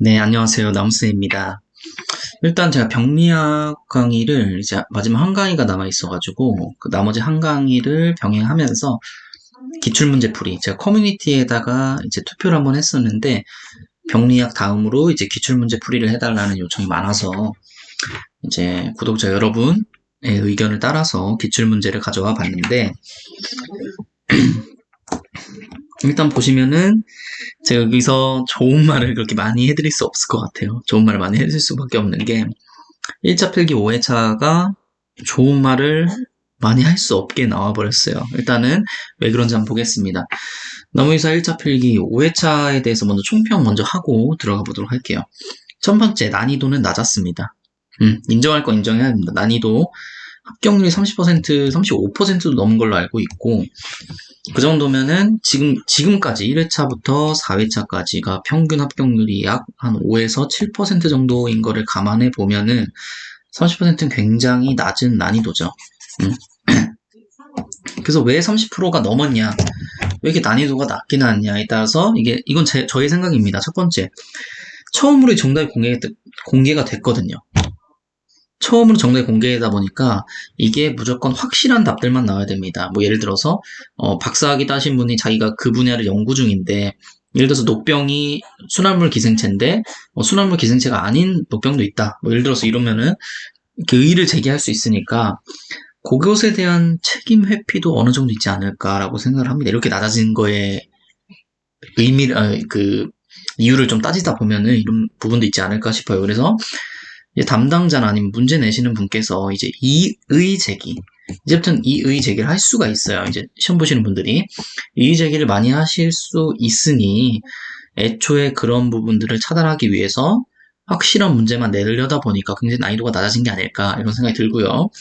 네, 안녕하세요. 남수입니다. 일단 제가 병리학 강의를 이제 마지막 한 강의가 남아 있어가지고 그 나머지 한 강의를 병행하면서 기출문제풀이 제가 커뮤니티에다가 이제 투표를 한번 했었는데 병리학 다음으로 이제 기출문제풀이를 해달라는 요청이 많아서 이제 구독자 여러분의 의견을 따라서 기출문제를 가져와 봤는데 일단 보시면은 제가 여기서 좋은 말을 그렇게 많이 해드릴 수 없을 것 같아요. 좋은 말을 많이 해드릴 수밖에 없는 게 1차 필기 5회차가 좋은 말을 많이 할 수 없게 나와버렸어요. 일단은 왜 그런지 한번 보겠습니다. 나무위사 1차 필기 5회차에 대해서 먼저 총평 먼저 하고 들어가 보도록 할게요. 첫 번째, 난이도는 낮았습니다. 인정할 건 인정해야 합니다. 난이도 합격률이 30%, 35%도 넘은 걸로 알고 있고 그 정도면은 지금까지 1회차부터 4회차까지가 평균 합격률이 약 한 5에서 7% 정도인 거를 감안해 보면은 30%는 굉장히 낮은 난이도죠. 그래서 왜 30%가 넘었냐? 왜 이렇게 난이도가 낮게 나왔냐에 따라서 이건 저의 생각입니다. 첫 번째, 처음으로 정답이 공개가 됐거든요. 처음으로 정답이 공개되다 보니까 이게 무조건 확실한 답들만 나와야 됩니다. 뭐 예를 들어서 박사학위 따신 분이 자기가 그 분야를 연구 중인데 예를 들어서 녹병이 순환물 기생체인데 순환물 기생체가 아닌 녹병도 있다. 뭐 예를 들어서 이러면은 그 의의를 제기할 수 있으니까 그것에 대한 책임 회피도 어느 정도 있지 않을까라고 생각을 합니다. 이렇게 낮아진 거에 이유를 좀 따지다 보면은 이런 부분도 있지 않을까 싶어요. 그래서 이제 담당자나 아니면 문제 내시는 분께서 이제 이의 제기, 이제부터는 이의 제기를 할 수가 있어요. 이제 시험 보시는 분들이 이의 제기를 많이 하실 수 있으니 애초에 그런 부분들을 차단하기 위해서 확실한 문제만 내려다 보니까 굉장히 난이도가 낮아진 게 아닐까 이런 생각이 들고요.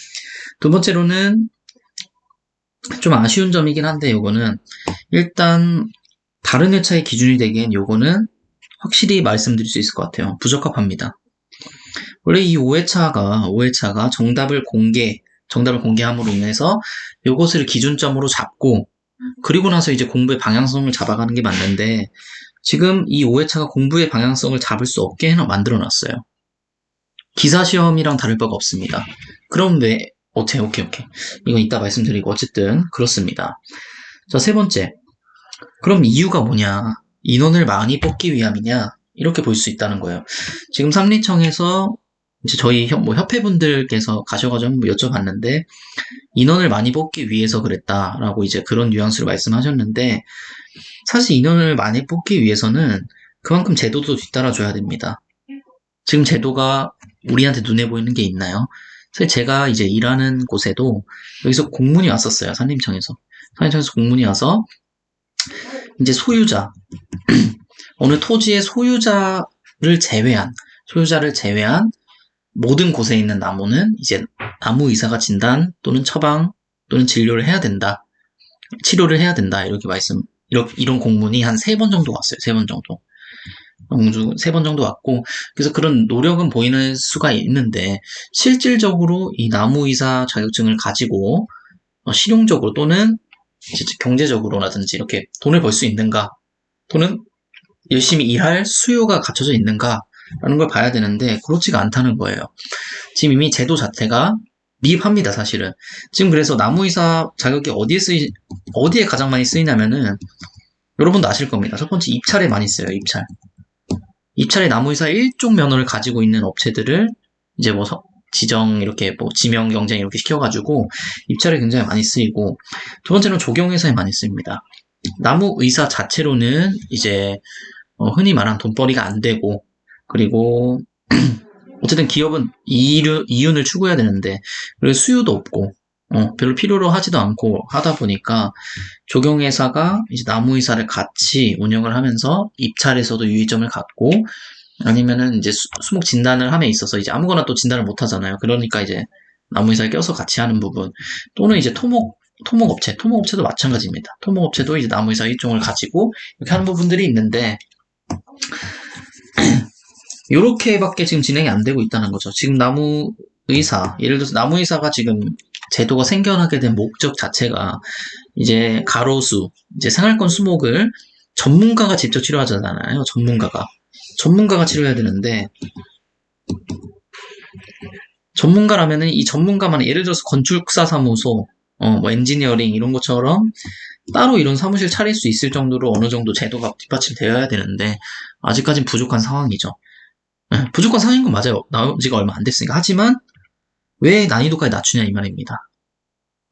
두 번째로는 좀 아쉬운 점이긴 한데 요거는 일단 다른 회차의 기준이 되기엔 요거는 확실히 말씀드릴 수 있을 것 같아요. 부적합합니다. 원래 이 5회차가 정답을 공개함으로 인해서 요것을 기준점으로 잡고 그리고 나서 이제 공부의 방향성을 잡아가는 게 맞는데 지금 이 5회차가 공부의 방향성을 잡을 수 없게 만들어 놨어요. 기사시험이랑 다를 바가 없습니다. 그럼 오케이. 이건 이따 말씀드리고 어쨌든 그렇습니다. 자, 세 번째. 그럼 이유가 뭐냐? 인원을 많이 뽑기 위함이냐? 이렇게 볼 수 있다는 거예요. 지금 삼리청에서 이제 저희 협회분들께서 가셔가지고 한번 여쭤봤는데 인원을 많이 뽑기 위해서 그랬다라고 이제 그런 뉘앙스로 말씀하셨는데 사실 인원을 많이 뽑기 위해서는 그만큼 제도도 뒤따라줘야 됩니다. 지금 제도가 우리한테 눈에 보이는 게 있나요? 사실 제가 이제 일하는 곳에도 여기서 공문이 왔었어요. 산림청에서 공문이 와서 이제 소유자 어느 토지의 소유자를 제외한 모든 곳에 있는 나무는 이제 나무 의사가 진단 또는 처방 또는 치료를 해야 된다. 이런 공문이 한 3번 정도 왔어요. 3번 정도. 3번 정도 왔고, 그래서 그런 노력은 보이는 수가 있는데, 실질적으로 이 나무 의사 자격증을 가지고, 실용적으로 또는 경제적으로라든지 이렇게 돈을 벌 수 있는가, 또는 열심히 일할 수요가 갖춰져 있는가, 라는 걸 봐야 되는데 그렇지가 않다는 거예요. 지금 이미 제도 자체가 미흡합니다. 사실은 지금 그래서 나무의사 자격이 어디에 가장 많이 쓰이냐면은 여러분도 아실 겁니다. 첫 번째 입찰에 많이 써요. 입찰에 나무의사 1종 면허를 가지고 있는 업체들을 이제 지명 경쟁 이렇게 시켜가지고 입찰에 굉장히 많이 쓰이고, 두 번째는 조경회사에 많이 쓰입니다. 나무의사 자체로는 이제 흔히 말하는 돈벌이가 안 되고, 그리고 어쨌든 기업은 이윤을 추구해야 되는데 그리고 수요도 없고 별로 필요로 하지도 않고 하다 보니까 조경회사가 이제 나무의사를 같이 운영을 하면서 입찰에서도 유의점을 갖고, 아니면은 이제 수목 진단을 함에 있어서 이제 아무거나 또 진단을 못 하잖아요. 그러니까 이제 나무의사를 껴서 같이 하는 부분, 또는 이제 토목업체도 마찬가지입니다. 토목업체도 이제 나무의사 일종을 가지고 이렇게 하는 부분들이 있는데 요렇게밖에 지금 진행이 안 되고 있다는 거죠. 지금 예를 들어서 나무의사가 지금 제도가 생겨나게 된 목적 자체가 이제 가로수, 이제 생활권 수목을 전문가가 직접 치료하잖아요. 전문가가. 전문가가 치료해야 되는데, 전문가라면은 이 전문가만 예를 들어서 건축사 사무소, 뭐 엔지니어링 이런 것처럼 따로 이런 사무실 차릴 수 있을 정도로 어느 정도 제도가 뒷받침되어야 되는데 아직까진 부족한 상황이죠. 네, 부족한 상황인 건 맞아요. 나온 지가 얼마 안 됐으니까. 하지만 왜 난이도까지 낮추냐 이 말입니다.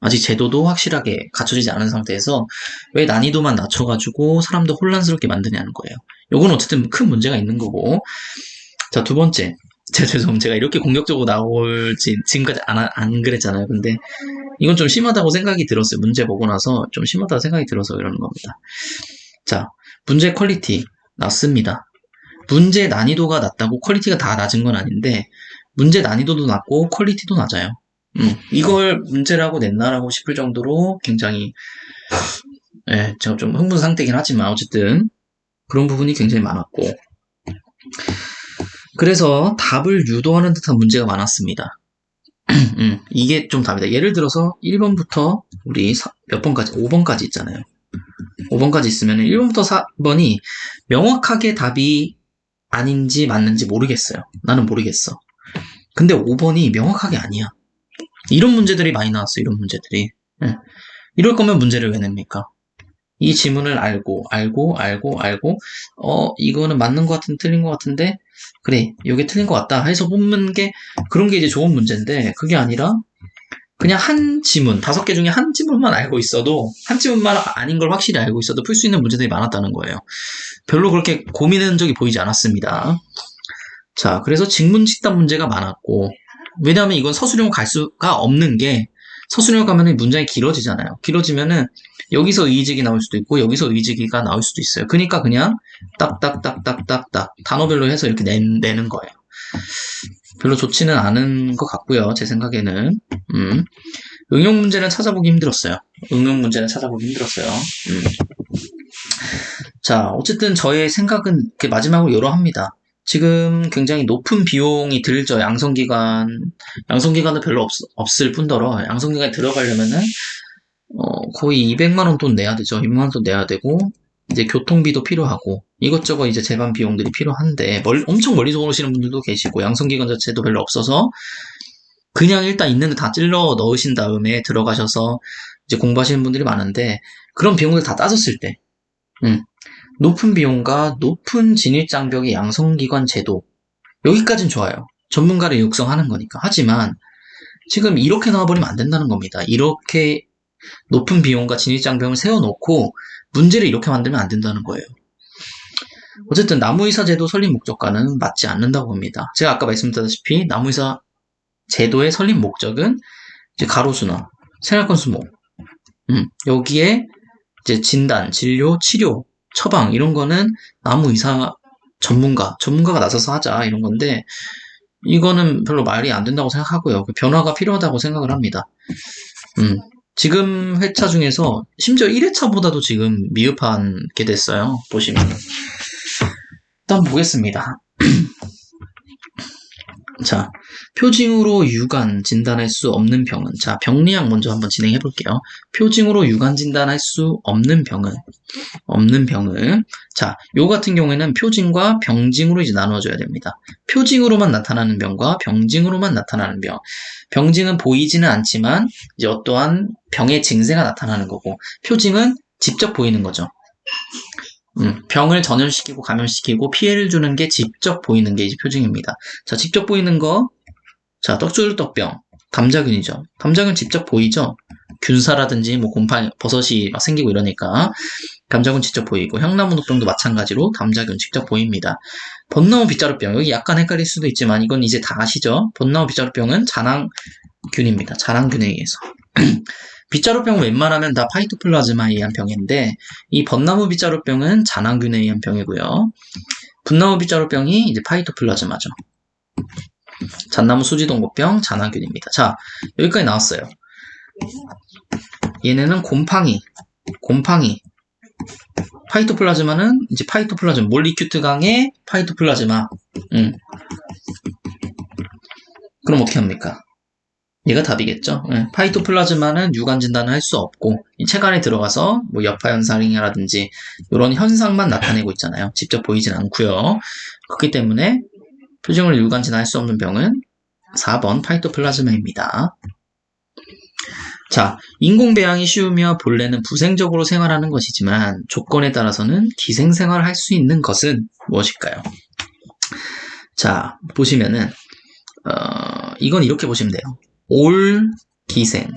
아직 제도도 확실하게 갖춰지지 않은 상태에서 왜 난이도만 낮춰가지고 사람들 혼란스럽게 만드냐는 거예요. 요건 어쨌든 큰 문제가 있는 거고. 자, 두 번째. 제가 이렇게 공격적으로 나올지 지금까지 안 그랬잖아요. 근데 이건 좀 심하다고 생각이 들었어요. 문제 보고 나서 좀 심하다고 생각이 들어서 이러는 겁니다. 자, 문제 퀄리티 낮습니다. 문제 난이도가 낮다고 퀄리티가 다 낮은 건 아닌데 문제 난이도도 낮고 퀄리티도 낮아요. 이걸 문제라고 냈나라고 싶을 정도로 굉장히 제가 좀 흥분 상태긴 하지만 어쨌든 그런 부분이 굉장히 많았고 그래서 답을 유도하는 듯한 문제가 많았습니다. 이게 좀 답이다. 예를 들어서 1번부터 우리 몇 번까지? 5번까지 있잖아요. 5번까지 있으면 1번부터 4번이 명확하게 답이 아닌지 맞는지 모르겠어요. 나는 모르겠어. 근데 5번이 명확하게 아니야. 이런 문제들이 많이 나왔어. 이런 문제들이. 이럴 거면 문제를 왜 냅니까? 이 지문을 알고 이거는 맞는 것 같은데 틀린 것 같은데 그래 이게 틀린 것 같다 해서 뽑는 게 그런 게 이제 좋은 문제인데 그게 아니라 그냥 한 지문 5개 중에 한 지문만 알고 있어도 한 지문만 아닌 걸 확실히 알고 있어도 풀 수 있는 문제들이 많았다는 거예요. 별로 그렇게 고민한 적이 보이지 않았습니다. 자, 그래서 직문직답 문제가 많았고 왜냐하면 이건 서술형 갈 수가 없는 게 서술형 가면은 문장이 길어지잖아요. 길어지면은 여기서 의의직이 나올 수도 있고 여기서 의의직이가 나올 수도 있어요. 그러니까 그냥 딱딱딱딱딱딱 단어별로 해서 이렇게 내는 거예요. 별로 좋지는 않은 것 같고요. 제 생각에는 응용 문제는 찾아보기 힘들었어요. 자, 어쨌든 저의 생각은 마지막으로 이러합니다. 지금 굉장히 높은 비용이 들죠. 양성기간은 별로 없을 뿐더러 양성기간에 들어가려면은 거의 200만원 돈 내야 되죠. 200만원 돈 내야 되고 이제 교통비도 필요하고 이것저것 이제 재반 비용들이 필요한데 엄청 멀리서 오시는 분들도 계시고 양성기간 자체도 별로 없어서 그냥 일단 있는 데 다 찔러 넣으신 다음에 들어가셔서 이제 공부하시는 분들이 많은데 그런 비용들 다 따졌을 때 높은 비용과 높은 진입장벽의 양성기관 제도 여기까진 좋아요. 전문가를 육성하는 거니까. 하지만 지금 이렇게 나와버리면 안 된다는 겁니다. 이렇게 높은 비용과 진입장벽을 세워놓고 문제를 이렇게 만들면 안 된다는 거예요. 어쨌든 나무의사 제도 설립 목적과는 맞지 않는다고 봅니다. 제가 아까 말씀드렸다시피 나무의사 제도의 설립 목적은 이제 가로수나 생활권 수목 여기에 이제 진단, 진료, 치료 처방 이런 거는 나무의사 전문가가 나서서 하자 이런 건데 이거는 별로 말이 안 된다고 생각하고요. 변화가 필요하다고 생각을 합니다. 지금 회차 중에서 심지어 1회차보다도 지금 미흡하게 됐어요. 보시면 일단 보겠습니다. 자, 표징으로 유관 진단할 수 없는 병은 자, 병리학 먼저 한번 진행해 볼게요. 표징으로 유관 진단할 수 없는 병은 자, 요 같은 경우에는 표징과 병징으로 이제 나눠줘야 됩니다. 표징으로만 나타나는 병과 병징으로만 나타나는 병. 병징은 보이지는 않지만 이제 어떠한 병의 증세가 나타나는 거고 표징은 직접 보이는 거죠. 병을 전염시키고 감염시키고 피해를 주는 게 직접 보이는 게 이제 표징입니다. 자, 직접 보이는 거. 자, 떡줄떡병. 담자균이죠. 담자균 직접 보이죠? 균사라든지 뭐 곰팡이, 버섯이 막 생기고 이러니까 담자균 직접 보이고 향나무독병도 마찬가지로 담자균 직접 보입니다. 벚나무 빗자루병. 여기 약간 헷갈릴 수도 있지만 이건 이제 다 아시죠? 벚나무 빗자루병은 잔황균입니다. 잔황균에 의해서. 빗자루병은 웬만하면 다 파이토플라즈마에 의한 병인데 이 벚나무 빗자루병은 잔황균에 의한 병이고요. 분나무 빗자루병이 이제 파이토플라즈마죠. 잣나무 수지동고병 잔황균입니다. 자, 여기까지 나왔어요. 얘네는 곰팡이 파이토플라즈마는 이제 파이토플라즈마 몰리큐트강의 파이토플라즈마 그럼 어떻게 합니까? 얘가 답이겠죠. 예, 파이토플라즈마는 유관 진단을 할 수 없고 이 책 안에 들어가서 뭐 여파 현상이라든지 이런 현상만 나타내고 있잖아요. 직접 보이진 않고요. 그렇기 때문에 표정을 유관 진단할 수 없는 병은 4번 파이토플라즈마입니다. 자, 인공배양이 쉬우며 본래는 부생적으로 생활하는 것이지만 조건에 따라서는 기생생활을 할 수 있는 것은 무엇일까요? 자, 보시면은 이건 이렇게 보시면 돼요. 올기생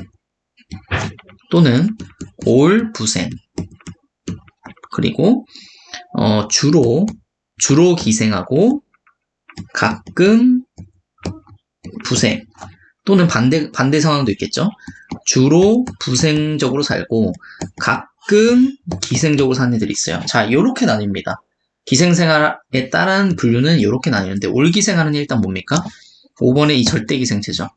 또는 올부생 그리고 주로 기생하고 가끔 부생 또는 반대 상황도 있겠죠. 주로 부생적으로 살고 가끔 기생적으로 사는 애들이 있어요. 자, 요렇게 나뉩니다. 기생생활에 따른 분류는 이렇게 나뉘는데 올기생하는 애 일단 뭡니까? 5번의 이 절대기생체죠.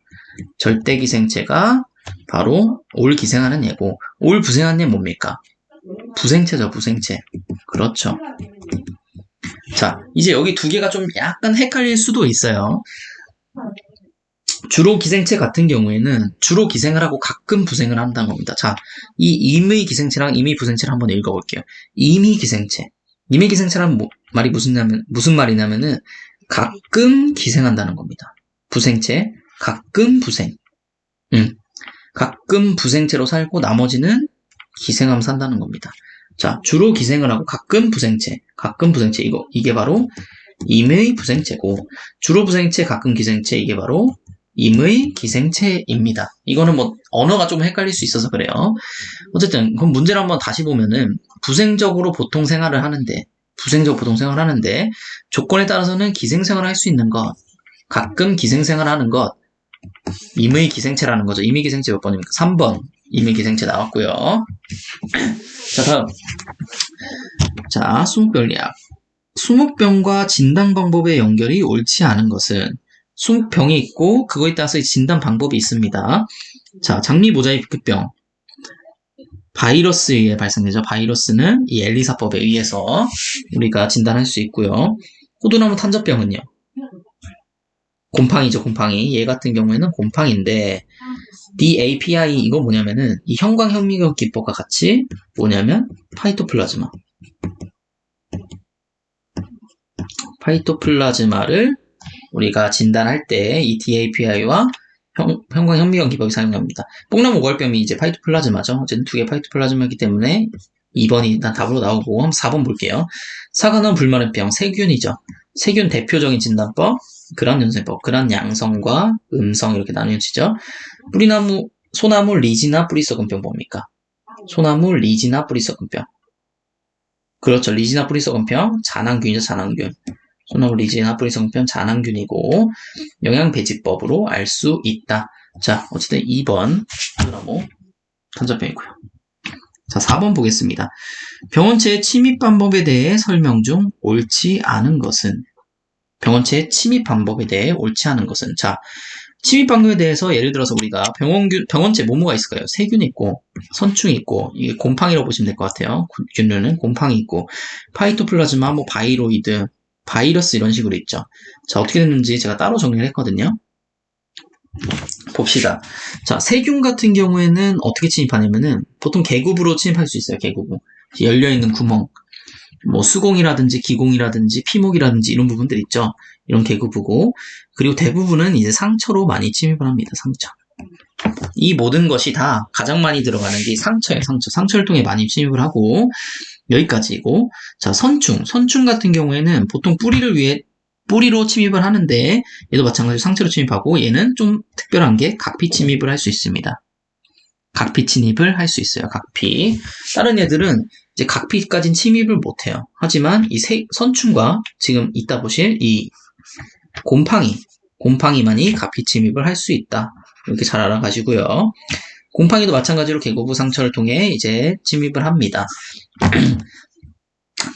절대기생체가 바로 올기생하는 얘고 올부생하는 애 뭡니까? 부생체죠. 부생체. 그렇죠. 자, 이제 여기 두 개가 좀 약간 헷갈릴 수도 있어요. 주로 기생체 같은 경우에는 주로 기생을 하고 가끔 부생을 한다는 겁니다. 자, 이 임의 기생체랑 임의 부생체를 한번 읽어볼게요. 임의 기생체. 임의 기생체란 말이 무슨 말이냐면은 가끔 기생한다는 겁니다. 부생체, 가끔 부생. 가끔 부생체로 살고 나머지는 기생하면 산다는 겁니다. 자, 주로 기생을 하고 가끔 부생체, 이게 바로 임의 부생체고 주로 부생체, 가끔 기생체 이게 바로 임의 기생체입니다. 이거는 뭐 언어가 좀 헷갈릴 수 있어서 그래요. 어쨌든 그럼 문제를 한번 다시 보면은 부생적으로 보통 생활을 하는데 조건에 따라서는 기생생활을 할 수 있는 것, 가끔 기생생활을 하는 것, 임의 기생체라는 거죠. 임의 기생체 몇 번입니까? 3번 임의 기생체 나왔고요. 자, 다음. 자, 수묵병리학. 수묵병과 진단 방법의 연결이 옳지 않은 것은 수묵병이 있고 그거에 따라서 진단 방법이 있습니다. 자, 장미 모자이크병. 바이러스에 의해 발생되죠. 바이러스는 이 엘리사법에 의해서 우리가 진단할 수 있고요. 호두나무 탄저병은요. 곰팡이죠, 곰팡이. 얘 같은 경우에는 곰팡이인데 DAPI 이거 뭐냐면은 이 형광현미경 기법과 같이 뭐냐면 파이토플라즈마를 우리가 진단할 때 이 DAPI와 형광현미경 기법이 사용됩니다. 뽕나무 오갈병이 이제 파이토플라즈마죠. 어쨌든 두 개 파이토플라즈마이기 때문에 2번이 일단 답으로 나오고 한번 4번 볼게요. 사과나무 불마른병 세균이죠. 세균 대표적인 진단법 그란연생법, 그란 양성과 음성 이렇게 나뉘어지죠. 소나무 리지나 뿌리 썩은병 뭡니까? 소나무 리지나 뿌리 썩은병. 그렇죠. 리지나 뿌리 썩은병 잔황균이죠. 잔황균. 소나무 리지나 뿌리 썩은병 잔황균이고 영양배지법으로 알 수 있다. 자, 어쨌든 2번 소나무 탄저병이고요. 자, 4번 보겠습니다. 병원체의 침입 방법에 대해 설명 중 옳지 않은 것은? 병원체의 침입 방법에 대해 옳지 않은 것은? 자, 침입 방법에 대해서 예를 들어서 우리가 병원체 뭐뭐가 있을까요? 세균이 있고, 선충이 있고, 이게 곰팡이라고 보시면 될 것 같아요. 균류는 곰팡이 있고, 파이토플라즈마, 뭐 바이로이드, 바이러스 이런 식으로 있죠. 자, 어떻게 됐는지 제가 따로 정리를 했거든요. 봅시다. 자, 세균 같은 경우에는 어떻게 침입하냐면은 보통 계급으로 침입할 수 있어요. 계급으로. 열려있는 구멍. 뭐 수공이라든지 기공이라든지 피목이라든지 이런 부분들 있죠. 이런 계급이고 그리고 대부분은 이제 상처로 많이 침입을 합니다. 상처. 이 모든 것이 다 가장 많이 들어가는 게 상처예요. 상처를 통해 많이 침입을 하고 여기까지고 자, 선충 같은 경우에는 보통 뿌리로 침입을 하는데 얘도 마찬가지로 상처로 침입하고 얘는 좀 특별한 게 각피 침입을 할 수 있습니다. 각피 침입을 할 수 있어요. 각피. 다른 애들은 이제 각피까지는 침입을 못해요. 하지만 이 선충과 지금 이따 보실 이 곰팡이만이 각피 침입을 할 수 있다. 이렇게 잘 알아가시고요. 곰팡이도 마찬가지로 계고부 상처를 통해 이제 침입을 합니다.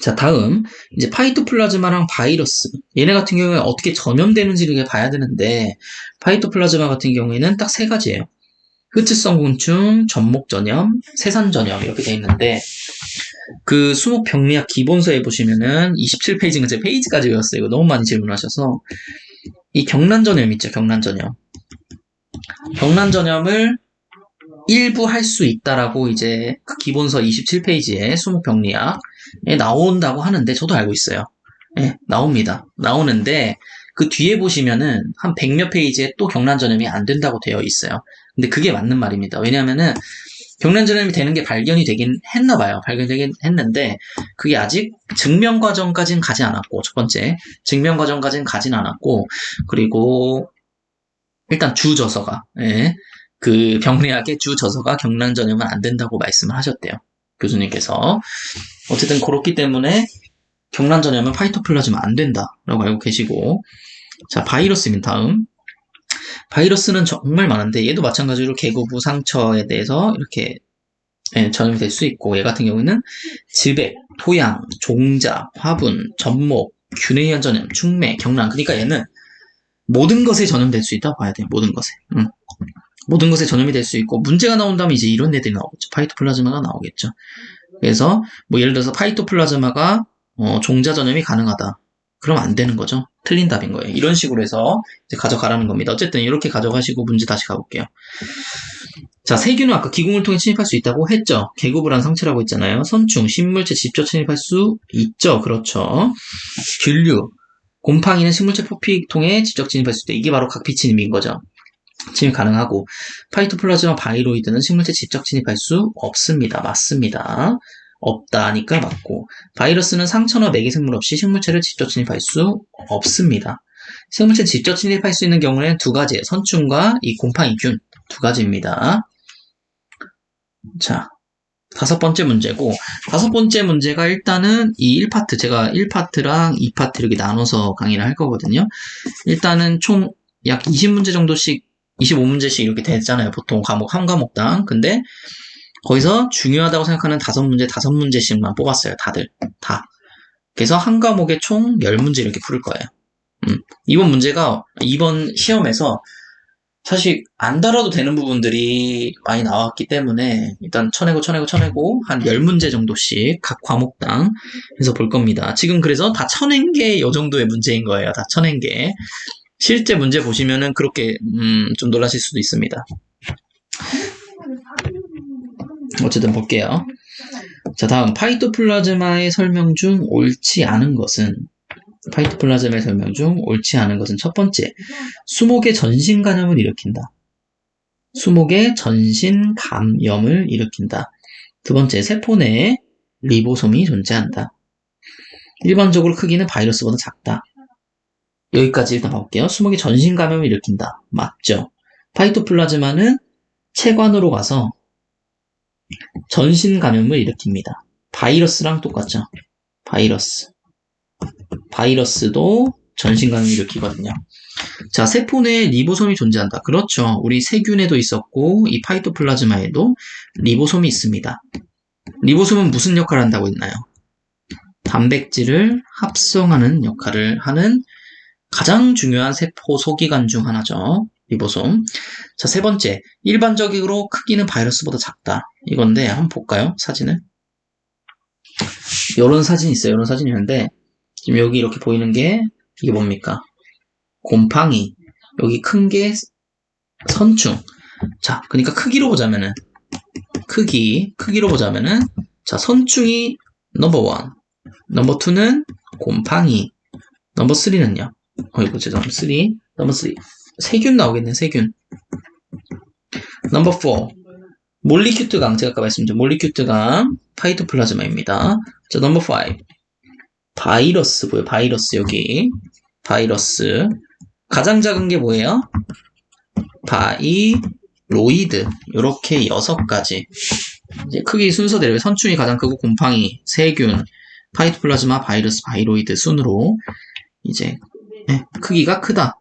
자, 다음 이제 파이토플라즈마랑 바이러스. 얘네 같은 경우에 어떻게 전염되는지를 이렇게 봐야 되는데 파이토플라즈마 같은 경우에는 딱 세 가지예요. 흡수성 곤충, 접목전염, 세산전염 이렇게 돼 있는데 그 수목병리학 기본서에 보시면은 27페이지인가 제 페이지까지 외웠어요. 이거 너무 많이 질문하셔서 이 경란전염 있죠. 경란전염. 경란 전염을 일부 할 수 있다라고 이제 그 기본서 27페이지에 수목병리학에 나온다고 하는데 저도 알고 있어요. 예, 나옵니다. 나오는데 그 뒤에 보시면은 한 100몇 페이지에 또 경란 전염이 안 된다고 되어 있어요. 근데 그게 맞는 말입니다. 왜냐면은 경란 전염이 되는 게 발견이 되긴 했나 봐요. 발견되긴 했는데 그게 아직 증명 과정까지는 가지 않았고, 첫 번째 증명 과정까지는 가진 않았고, 그리고 일단 주저서가, 예, 그 병리학의 주저서가 경란 전염은 안 된다고 말씀을 하셨대요. 교수님께서. 어쨌든 그렇기 때문에 경란 전염은 파이토플라즈마 안 된다라고 알고 계시고, 자, 바이러스입니다. 다음. 바이러스는 정말 많은데 얘도 마찬가지로 개구부 상처에 대해서 이렇게 전염이 될 수 있고, 얘 같은 경우는 즙액, 토양, 종자, 화분, 접목, 균회연 전염, 충매, 경란. 그러니까 얘는 모든 것에 전염될 수 있다고 봐야 돼. 모든 것에. 모든 것에 전염이 될 수 있고, 문제가 나온다면 이제 이런 애들이 나오겠죠. 파이토플라즈마가 나오겠죠. 그래서 뭐 예를 들어서 파이토플라즈마가 종자 전염이 가능하다. 그럼 안 되는 거죠. 틀린 답인 거예요. 이런 식으로 해서 이제 가져가라는 겁니다. 어쨌든 이렇게 가져가시고 문제 다시 가볼게요. 자, 세균은 아까 기공을 통해 침입할 수 있다고 했죠. 계구부란 상체라고 했잖아요. 선충, 식물체 직접 침입할 수 있죠. 그렇죠. 균류, 곰팡이는 식물체 포피 통해 직접 침입할 수 있다. 이게 바로 각피 침입인 거죠. 침입 가능하고, 파이토플라즈마 바이로이드는 식물체 직접 침입할 수 없습니다. 맞습니다. 없다니까 맞고, 바이러스는 상처나 매개생물 없이 식물체를 직접 침입할 수 없습니다. 식물체 직접 침입할 수 있는 경우에는 두 가지예요. 선충과 이 곰팡이균 두 가지입니다. 자, 다섯 번째 문제고, 다섯 번째 문제가 일단은 이 1파트, 제가 1파트랑 2파트 이렇게 나눠서 강의를 할 거거든요. 일단은 총 약 20문제 정도씩, 25문제씩 이렇게 되잖아요. 보통 과목 한 과목당. 근데 거기서 중요하다고 생각하는 5문제, 5문제씩만 뽑았어요. 다들. 다. 그래서 한 과목에 총 10문제 이렇게 풀을 거예요. 이번 문제가, 이번 시험에서 사실 안 다뤄도 되는 부분들이 많이 나왔기 때문에 일단 쳐내고 한 10문제 정도씩 각 과목당 해서 볼 겁니다. 지금 그래서 다 쳐낸 게 이 정도의 문제인 거예요. 다 쳐낸 게. 실제 문제 보시면은 그렇게 좀 놀라실 수도 있습니다. 어쨌든 볼게요. 자, 다음 파이토플라즈마의 설명 중 옳지 않은 것은, 파이토플라즈마의 설명 중 옳지 않은 것은 첫 번째, 수목의 전신 감염을 일으킨다. 수목의 전신 감염을 일으킨다. 두 번째, 세포 내에 리보솜이 존재한다. 일반적으로 크기는 바이러스보다 작다. 여기까지 일단 봐볼게요. 수목의 전신 감염을 일으킨다. 맞죠? 파이토플라즈마는 체관으로 가서 전신 감염을 일으킵니다. 바이러스랑 똑같죠? 바이러스도 전신 감염을 일으키거든요. 자, 세포 내에 리보솜이 존재한다. 그렇죠. 우리 세균에도 있었고 이 파이토플라즈마에도 리보솜이 있습니다. 리보솜은 무슨 역할을 한다고 했나요? 단백질을 합성하는 역할을 하는 가장 중요한 세포 소기관 중 하나죠. 리보솜. 자, 세 번째. 일반적으로 크기는 바이러스보다 작다. 이건데 한번 볼까요? 사진을. 이런 사진이 있어요. 이런 사진이 있는데 지금 여기 이렇게 보이는 게 이게 뭡니까? 곰팡이. 여기 큰 게 선충. 자, 그러니까 크기로 보자면은 크기로 보자면은 자, 선충이 넘버 1. 넘버 2는 곰팡이. 넘버 3는요? 어이구, 죄송합니다. 3. 넘버 3. 세균 나오겠네, 세균. 넘버 4. 몰리큐트강. 제가 아까 말씀드린 몰리큐트강. 파이토플라즈마입니다. 자, 넘버 5. 바이러스 뭐예요? 바이러스 여기. 바이러스. 가장 작은 게 뭐예요? 바이로이드. 요렇게 6가지. 이제 크기 순서대로 선충이 가장 크고 곰팡이, 세균, 파이토플라즈마, 바이러스, 바이로이드 순으로 이제 크기가 크다.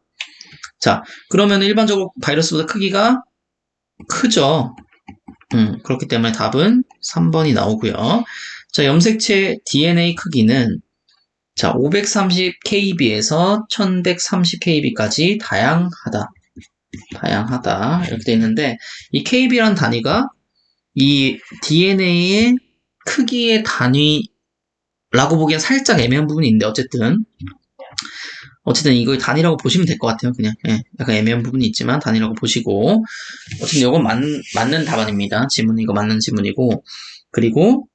자, 그러면 일반적으로 바이러스보다 크기가 크죠. 그렇기 때문에 답은 3번이 나오고요. 자, 염색체 DNA 크기는 자, 530kb에서 1130kb까지 다양하다. 이렇게 돼 있는데 이 kb라는 단위가 이 DNA의 크기의 단위라고 보기엔 살짝 애매한 부분이 있는데 어쨌든 어쨌든 이걸 단위라고 보시면 될 것 같아요. 그냥 약간 애매한 부분이 있지만 단위라고 보시고 어쨌든 이건 맞는 답안입니다. 지문 이거 맞는 지문이고 그리고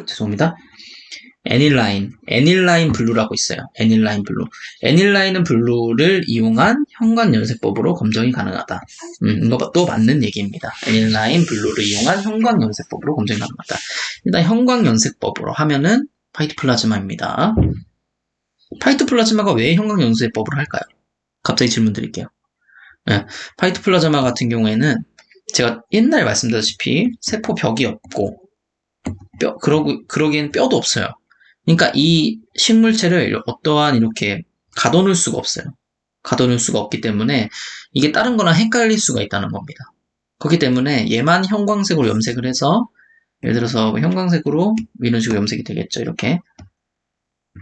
죄송합니다. 애닐라인 블루라고 있어요. 애닐라인 블루. 애닐라인은 블루를 이용한 형광연쇄법으로 검정이 가능하다. 이거 또 맞는 얘기입니다. 애닐라인 블루를 이용한 형광연쇄법으로 검정이 가능하다. 일단 형광연쇄법으로 하면은 화이트 플라즈마입니다. 화이트 플라즈마가 왜 형광연쇄법으로 할까요? 갑자기 질문 드릴게요. 화이트 플라즈마 같은 경우에는 제가 옛날에 말씀드렸다시피 세포 벽이 없고 그러기엔 뼈도 없어요. 그러니까 이 식물체를 어떠한 이렇게 가둬놓을 수가 없어요. 가둬놓을 수가 없기 때문에 이게 다른 거랑 헷갈릴 수가 있다는 겁니다. 그렇기 때문에 얘만 형광색으로 염색을 해서 예를 들어서 형광색으로 이런 식으로 염색이 되겠죠. 이렇게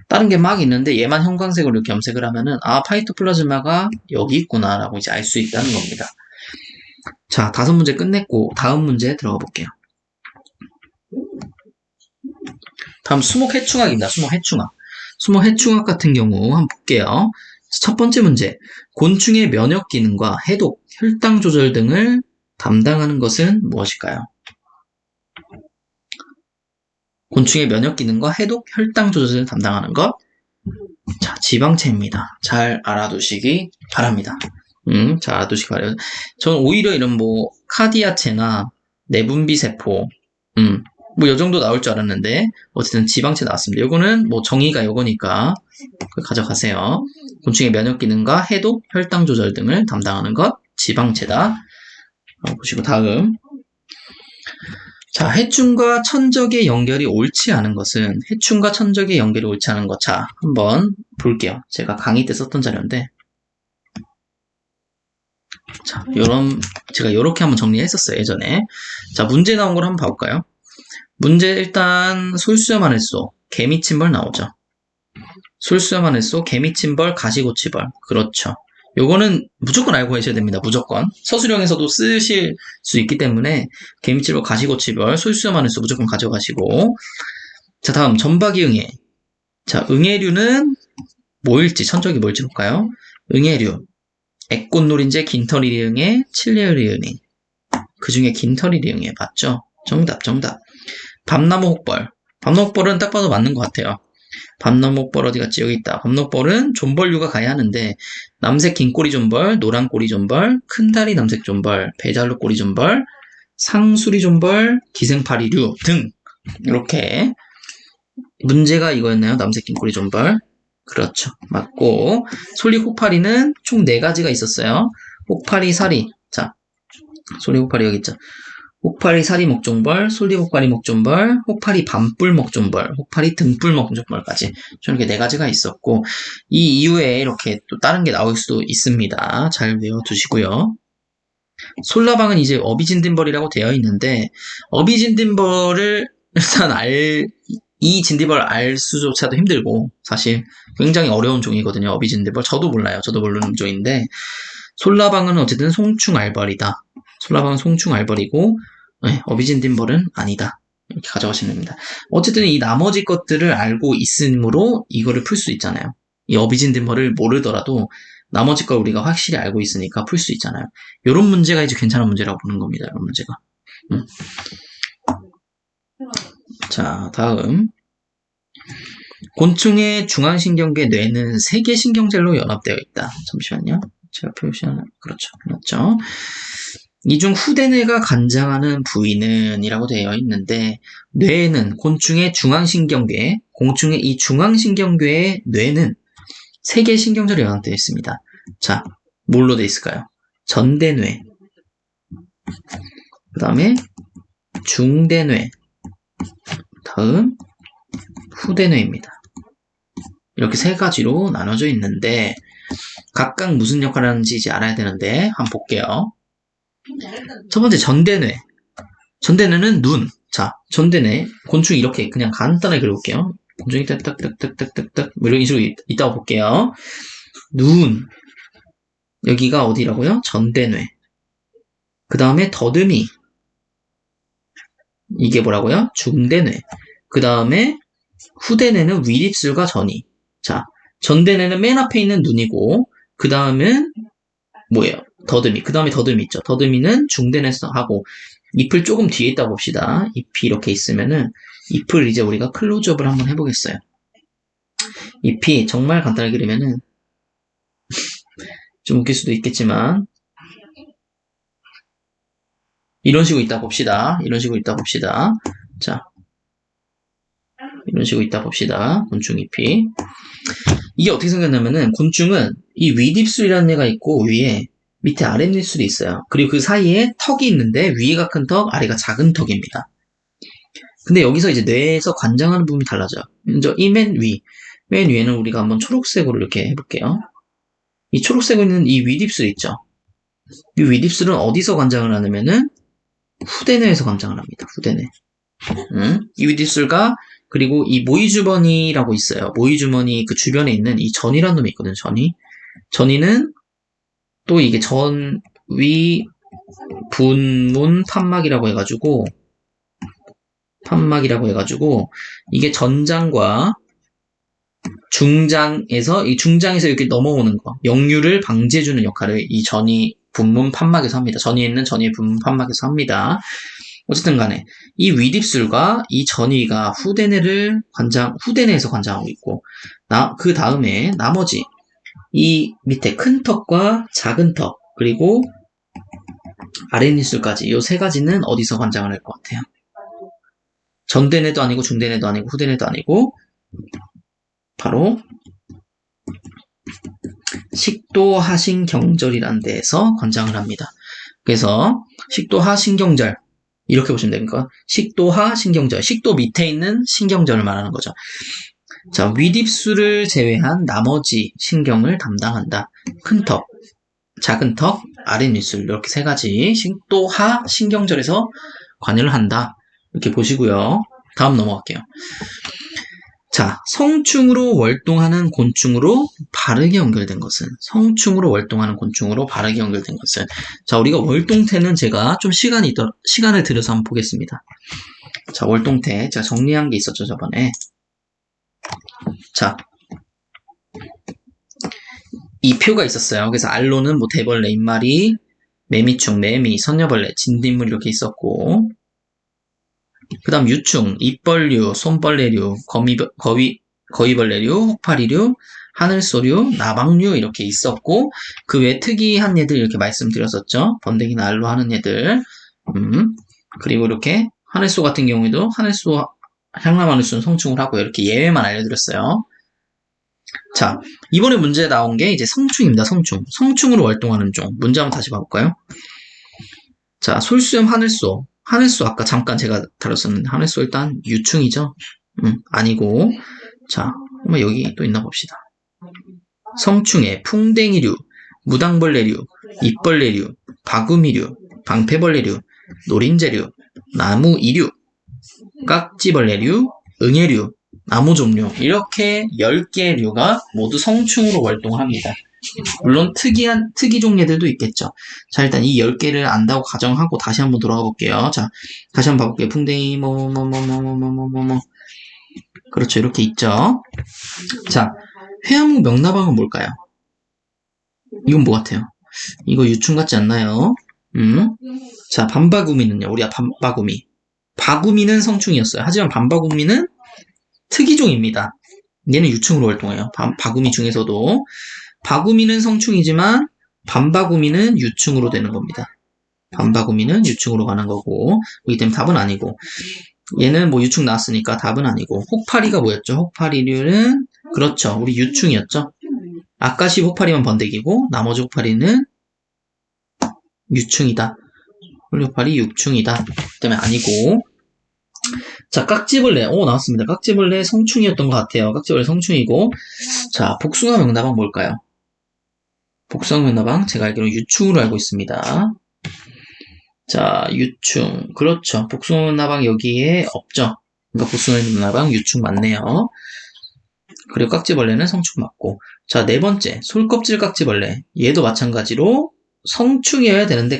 다른 게 막 있는데 얘만 형광색으로 이렇게 염색을 하면은 아 화이트 플라즈마가 여기 있구나 라고 이제 알 수 있다는 겁니다. 자 5문제 끝냈고 다음 문제 들어가 볼게요. 다음 수목해충학입니다. 수목해충학. 수목해충학 같은 경우 한번 볼게요. 첫 번째 문제. 곤충의 면역 기능과 해독, 혈당 조절 등을 담당하는 것은 무엇일까요? 곤충의 면역 기능과 해독, 혈당 조절을 담당하는 것. 자, 지방체입니다. 잘 알아두시기 바랍니다. 잘 알아두시기 바라요. 저는 오히려 이런 카디아체나 내분비 세포, 요 정도 나올 줄 알았는데, 어쨌든 지방체 나왔습니다. 요거는 정의가 요거니까, 가져가세요. 곤충의 면역 기능과 해독, 혈당 조절 등을 담당하는 것, 지방체다. 보시고, 다음. 자, 해충과 천적의 연결이 옳지 않은 것은, 해충과 천적의 연결이 옳지 않은 것. 자, 한번 볼게요. 제가 강의 때 썼던 자료인데, 자, 제가 요렇게 한번 정리했었어요, 예전에. 자, 문제 나온 걸 한번 봐볼까요? 문제 일단 솔수염하늘소, 개미침벌 나오죠. 솔수염하늘소, 개미침벌, 가시고치벌. 그렇죠. 요거는 무조건 알고 계셔야 됩니다. 무조건. 서술형에서도 쓰실 수 있기 때문에 개미침벌, 가시고치벌, 솔수염하늘소 무조건 가져가시고 자 다음 전박이응애. 자 응애류는 뭐일지 천적이 뭘지 볼까요? 응애류, 액꽃노린재, 긴터리리응애, 칠레리응애. 그 중에 긴터리리응애 맞죠? 정답. 밤나무 혹벌. 밤나무 혹벌은 딱 봐도 맞는 것 같아요. 밤나무 혹벌 어디 갔지? 여기 있다. 밤나무 혹벌은 존벌류가 가야 하는데 남색 긴꼬리 존벌, 노란 꼬리 존벌, 큰다리 남색 존벌, 배잘로 꼬리 존벌, 상수리 존벌, 기생파리류 등 이렇게 문제가 이거였나요? 남색 긴꼬리 존벌. 그렇죠. 맞고 솔리 혹파리는 총 4가지가 있었어요. 혹파리 사리. 자, 솔리 혹파리 여기 있죠. 혹파리 사리 목종벌, 솔리 혹파리 목종벌, 혹파리 밤뿔 목종벌, 혹파리 등뿔 목종벌까지 이렇게 4가지가 있었고 이 이후에 이렇게 또 다른 게 나올 수도 있습니다. 잘 외워두시고요. 솔라방은 이제 어비진딧벌이라고 되어 있는데 어비진딧벌을 일단 이 진딧벌 알 수조차도 힘들고 사실 굉장히 어려운 종이거든요. 어비진딧벌 저도 몰라요. 저도 모르는 종인데 솔라방은 어쨌든 송충알벌이다. 솔라방은 송충알벌이고 어비진딧벌은 아니다. 이렇게 가져가시면 됩니다. 어쨌든 이 나머지 것들을 알고 있으므로 이거를 풀 수 있잖아요. 이 어비진딧벌을 모르더라도 나머지 걸 우리가 확실히 알고 있으니까 풀 수 있잖아요. 이런 문제가 이제 괜찮은 문제라고 보는 겁니다. 이런 문제가. 자, 다음. 곤충의 중앙신경계 뇌는 3개 신경젤로 연합되어 있다. 잠시만요. 제가 표시하는, 그렇죠. 맞죠? 이 중 후대뇌가 관장하는 부위는 이라고 되어 있는데, 뇌는 곤충의 중앙신경계, 곤충의 이 중앙신경계의 뇌는 3개 신경젤로 연합되어 있습니다. 자, 뭘로 되어 있을까요? 전대뇌, 그 다음에 중대뇌, 다음 후대뇌입니다. 이렇게 3가지로 나눠져 있는데 각각 무슨 역할을 하는지 이제 알아야 되는데 한번 볼게요. 첫 번째 전대뇌. 전대뇌는 눈. 자, 전대뇌. 곤충 이렇게 그냥 간단하게 그려볼게요. 곤충이 딱딱딱딱딱딱 이런 식으로 있다고 볼게요. 눈. 여기가 어디라고요? 전대뇌. 그 다음에 더듬이. 이게 뭐라고요? 중대뇌. 그 다음에 후대뇌는 윗입술과 전이. 자, 전대내는 맨 앞에 있는 눈이고, 그 다음은 뭐예요? 더듬이. 그 다음에 더듬이 있죠. 더듬이는 중대내에서 하고, 잎을 조금 뒤에 있다 봅시다. 잎이 이렇게 있으면은, 잎을 이제 우리가 클로즈업을 한번 해보겠어요. 잎이 정말 간단하게 그리면은, 좀 웃길 수도 있겠지만, 이런 식으로 있다 봅시다. 이런 식으로 있다 봅시다. 자, 이런 식으로 있다 봅시다. 곤충 잎이. 이게 어떻게 생겼냐면은, 곤충은 이 윗입술이라는 애가 있고, 위에, 밑에 아랫입술이 있어요. 그리고 그 사이에 턱이 있는데, 위에가 큰 턱, 아래가 작은 턱입니다. 근데 여기서 이제 뇌에서 관장하는 부분이 달라져요. 먼저 이 맨 위에는 우리가 한번 초록색으로 이렇게 해볼게요. 이 초록색으로 있는 이 윗입술 있죠? 이 윗입술은 어디서 관장을 하냐면은, 후대뇌에서 관장을 합니다. 후대뇌. 이 윗입술과 그리고 이 모이주머니라고 있어요. 모이주머니 그 주변에 있는 이 전이라는 놈이 있거든요. 전이는 또 이게 전위 분문 판막이라고 해가지고 이게 전장과 중장에서 이 중장에서 이렇게 넘어오는 거 역류를 방지해주는 역할을 이 전이 분문 판막에서 합니다. 전이에 있는 전이 분문 판막에서 합니다. 어쨌든 간에 이 윗입술과 이 전이가 후대뇌에서 관장하고 있고 그 다음에 나머지 이 밑에 큰 턱과 작은 턱 그리고 아랫입술까지 이 세 가지는 어디서 관장을 할 것 같아요? 전대뇌도 아니고 중대뇌도 아니고 후대뇌도 아니고 바로 식도하신경절이라는 데에서 관장을 합니다. 그래서 식도하신경절 이렇게 보시면 됩니까? 식도하신경절, 식도 밑에 있는 신경절을 말하는 거죠. 자, 윗입술을 제외한 나머지 신경을 담당한다. 큰 턱, 작은 턱, 아랫입술 이렇게 세 가지 식도하신경절에서 관여를 한다. 이렇게 보시고요. 다음 넘어갈게요. 자, 성충으로 월동하는 곤충으로 바르게 연결된 것은 자, 우리가 월동태는 제가 좀 시간을 들여서 한번 보겠습니다. 자, 월동태 제가 정리한 게 있었죠, 저번에. 자, 이 표가 있었어요. 그래서 알로는 뭐 대벌레, 입마리, 매미충, 매미, 선녀벌레, 진딧물 이렇게 있었고 그 다음 유충, 입벌류, 손벌레류, 거위벌레류, 혹파리류, 하늘소류, 나방류 이렇게 있었고 그 외 특이한 얘들 이렇게 말씀드렸었죠. 번데기나 알로 하는 얘들. 그리고 이렇게 하늘소 같은 경우에도 향나하늘소는 성충을 하고요. 이렇게 예외만 알려드렸어요. 자, 이번에 문제 나온 게 이제 성충입니다. 성충으로 활동하는 종. 문제 한번 다시 봐볼까요? 자, 솔수염 하늘소 아까 잠깐 제가 다뤘었는데 하늘소 일단 유충이죠. 아니고 자, 한번 여기 또 있나 봅시다. 성충에 풍뎅이류, 무당벌레류, 잎벌레류, 바구미류, 방패벌레류, 노린재류, 나무이류, 깍지벌레류, 응애류, 나무종류 이렇게 10개류가 모두 성충으로 활동을 합니다. 물론 특이 종류들도 있겠죠. 자, 일단 이 10개를 안다고 가정하고 다시 한번 돌아가 볼게요. 자, 다시 한번 봐볼게요. 풍뎅이 그렇죠. 이렇게 있죠. 자, 회화목 명나방은 뭘까요? 이건 뭐 같아요? 이거 유충 같지 않나요? 자, 밤바구미는요. 우리가 바구미는 성충이었어요. 하지만 밤바구미는 특이종입니다. 얘는 유충으로 활동해요. 바구미 중에서도 바구미는 성충이지만 밤바구미는 유충으로 되는 겁니다. 밤바구미는 유충으로 가는 거고 그렇기 때문에 답은 아니고 얘는 뭐 유충 나왔으니까 답은 아니고 혹파리가 뭐였죠? 혹파리류는 그렇죠. 우리 유충이었죠. 아까시 혹파리만 번데기고 나머지 혹파리는 유충이다. 혹파리 유충이다. 그 때문에 아니고 자, 깍지벌레. 나왔습니다. 깍지벌레 성충이었던 것 같아요. 깍지벌레 성충이고 자, 복숭아 명나방 뭘까요? 복숭아 명나방 제가 알기로 유충으로 알고 있습니다. 자, 유충. 그렇죠. 복숭아 명나방 여기에 없죠. 그러니까 복숭아 명나방 유충 맞네요. 그리고 깍지벌레는 성충 맞고 자, 네 번째 솔껍질 깍지벌레. 얘도 마찬가지로 성충이어야 되는데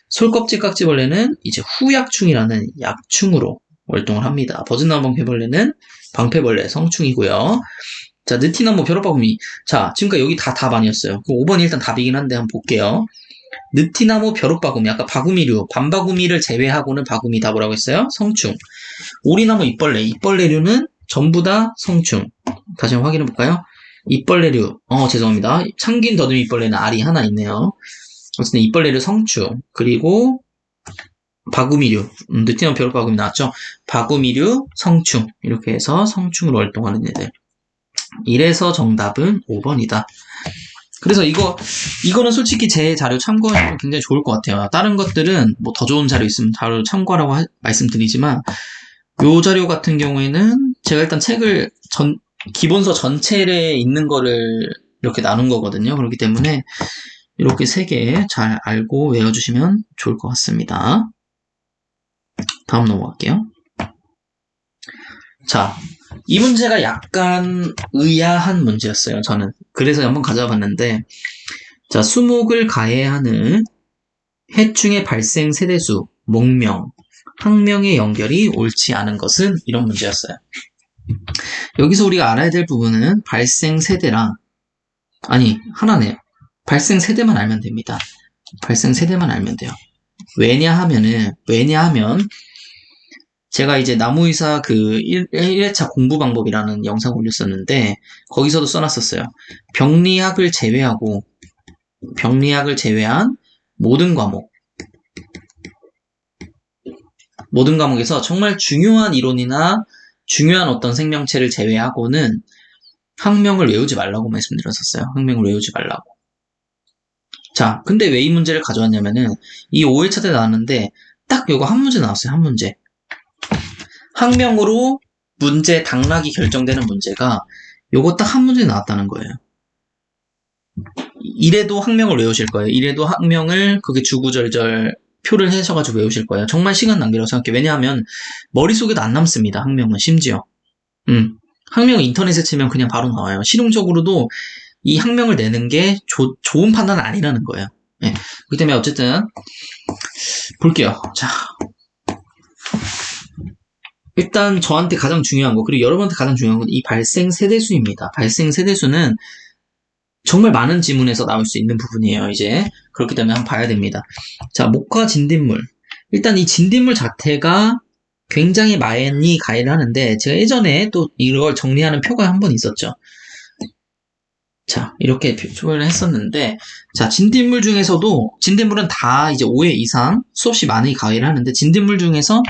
솔껍질 깍지벌레는 이제 후약충이라는 약충으로 활동을 합니다. 버즈나무 방패벌레는 방패벌레 성충이고요. 자, 느티나무 벼룩바구미. 자, 지금까지 여기 다 답 아니었어요. 그럼 5번이 일단 답이긴 한데 한번 볼게요. 느티나무 벼룩바구미. 아까 바구미류, 밤바구미를 제외하고는 바구미다 뭐라고 했어요? 성충. 오리나무 잎벌레. 잎벌레류는 전부 다 성충. 다시 한번 확인해 볼까요? 잎벌레류. 죄송합니다. 참긴 더듬이 잎벌레는 알이 하나 있네요. 어쨌든 잎벌레류 성충. 그리고 바구미류. 느티나무 벼룩바구미 나왔죠? 바구미류 성충. 이렇게 해서 성충으로 활동하는 애들. 이래서 정답은 5번이다. 그래서 이거는 솔직히 제 자료 참고하시면 굉장히 좋을 것 같아요. 다른 것들은 뭐 더 좋은 자료 있으면 자료 참고하라고 말씀드리지만, 요 자료 같은 경우에는 제가 일단 책을 기본서 전체에 있는 거를 이렇게 나눈 거거든요. 그렇기 때문에 이렇게 3개 잘 알고 외워주시면 좋을 것 같습니다. 다음 넘어갈게요. 자, 이 문제가 약간 의아한 문제였어요, 저는. 그래서 한번 가져와 봤는데, 자, 수목을 가해하는 해충의 발생 세대수, 목명, 학명의 연결이 옳지 않은 것은 이런 문제였어요. 여기서 우리가 알아야 될 부분은 발생 세대랑, 하나네요. 발생 세대만 알면 됩니다. 발생 세대만 알면 돼요. 왜냐하면, 제가 이제 나무의사 1회차 공부 방법이라는 영상 올렸었는데, 거기서도 써놨었어요. 병리학을 제외한 모든 과목에서 정말 중요한 이론이나 중요한 어떤 생명체를 제외하고는 학명을 외우지 말라고 말씀드렸었어요. 학명을 외우지 말라고. 자, 근데 왜 이 문제를 가져왔냐면은, 이 5회차 때 나왔는데, 딱 요거 한 문제 나왔어요, 한 문제. 학명으로 당락이 결정되는 문제가 요거 딱 한 문제 나왔다는 거예요. 이래도 학명을 외우실 거예요. 이래도 학명을 그게 주구절절 표를 해셔가지고 외우실 거예요. 정말 시간 낭비라고 생각해요. 왜냐하면 머릿속에도 안 남습니다. 학명은 심지어. 학명을 인터넷에 치면 그냥 바로 나와요. 실용적으로도 이 학명을 내는 게 좋은 판단은 아니라는 거예요. 네. 그렇기 때문에 어쨌든 볼게요. 자, 일단 저한테 가장 중요한 거, 그리고 여러분한테 가장 중요한 건 이 발생 세대수입니다. 발생 세대수는 정말 많은 지문에서 나올 수 있는 부분이에요, 이제. 그렇기 때문에 한번 봐야 됩니다. 자, 목화 진딧물. 일단 이 진딧물 자체가 굉장히 많이 가해를 하는데, 제가 예전에 또 이걸 정리하는 표가 한 번 있었죠. 자, 이렇게 표현을 했었는데, 자, 진딧물은 다 이제 5회 이상 수없이 많이 가해를 하는데, 진딧물 중에서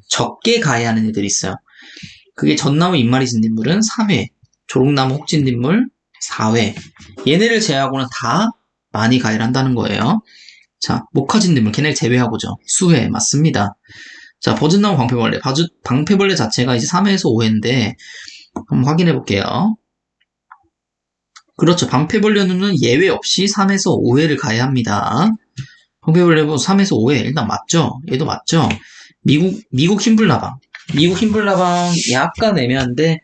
적게 가해하는 애들이 있어요. 그게 전나무 잎마리 진딧물은 3회, 조롱나무 혹진딧물 4회. 얘네를 제외하고는 다 많이 가해를 한다는 거예요. 자, 목화진딧물, 걔네를 제외하고죠. 수회, 맞습니다. 자, 버젓나무 방패벌레. 방패벌레 자체가 이제 3회에서 5회인데, 한번 확인해 볼게요. 그렇죠. 방패벌레는 예외 없이 3에서 5회를 가해합니다. 방패벌레는 3에서 5회. 일단 맞죠? 얘도 맞죠? 미국 흰불나방. 미국 흰불나방 약간 애매한데,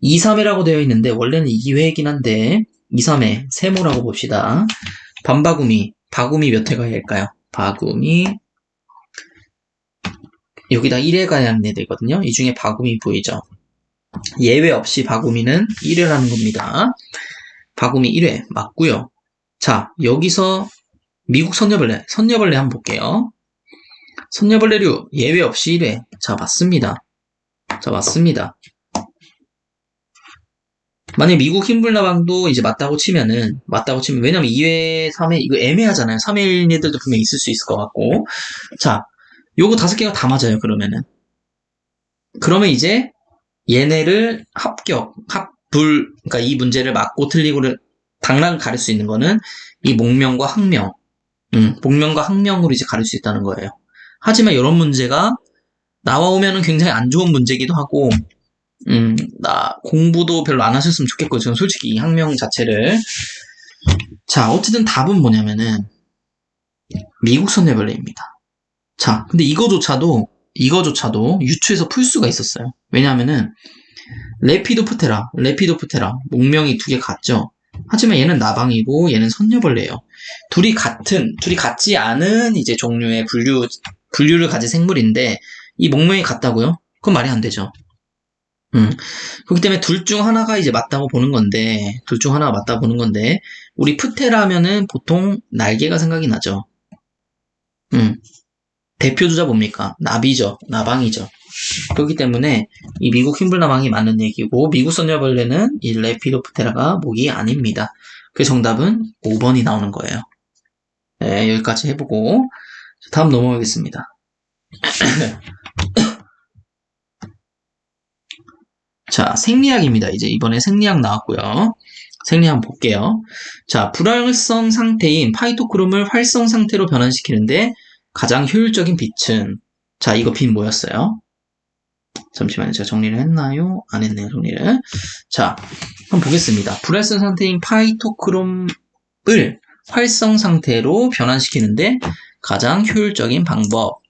2, 3회라고 되어 있는데, 원래는 2회이긴 한데, 2, 3회, 세모라고 봅시다. 바구미 몇 회 가해할까요? 바구미, 여기다 1회 가해하는 애들이거든요. 이 중에 바구미 보이죠? 예외 없이 바구미는 1회라는 겁니다. 바구미 1회 맞고요. 자, 여기서 미국 선녀벌레 한번 볼게요. 선녀벌레류 예외 없이 1회. 자, 맞습니다. 만약 미국 흰불나방도 이제 맞다고 치면 왜냐면 2회, 3회 이거 애매하잖아요. 3회인 애들도 분명히 있을 수 있을 것 같고. 자, 요거 5개가 다 맞아요. 그러면 이제 얘네를 그러니까 이 문제를 맞고 틀리고를 당락을 가릴 수 있는 거는 이 목명과 학명, 목명과 학명으로 이제 가릴 수 있다는 거예요. 하지만 이런 문제가 나와오면은 굉장히 안 좋은 문제기도 하고, 공부도 별로 안 하셨으면 좋겠고, 저는 솔직히 이 학명 자체를. 자, 어쨌든 답은 뭐냐면은 미국 선녀벌레입니다. 자, 근데 이거조차도 유추해서 풀 수가 있었어요. 왜냐하면은 레피도프테라, 목명이 2개 같죠? 하지만 얘는 나방이고 얘는 선녀벌레예요. 둘이 같지 않은 이제 종류의 분류를 가진 생물인데 이 목명이 같다고요? 그건 말이 안 되죠. 그렇기 때문에 둘 중 하나가 이제 맞다고 보는 건데, 우리 프테라면은 보통 날개가 생각이 나죠. 대표 주자 뭡니까? 나비죠. 나방이죠. 그렇기 때문에 이 미국 흰불나방이 맞는 얘기고, 미국 선녀벌레는 이 레피도프테라가 목이 아닙니다. 그 정답은 5번이 나오는 거예요. 네, 여기까지 해보고 다음 넘어가겠습니다. 자, 생리학입니다. 이제 이번에 생리학 나왔고요. 생리학 한번 볼게요. 자, 불활성 상태인 파이토크롬을 활성 상태로 변환시키는데 가장 효율적인 빛은, 자, 이거 빛 뭐였어요? 잠시만요. 제가 정리를 했나요? 안 했네요, 정리를. 자, 한번 보겠습니다. 불활성 상태인 파이토크롬을 활성 상태로 변환시키는데 가장 효율적인 방법.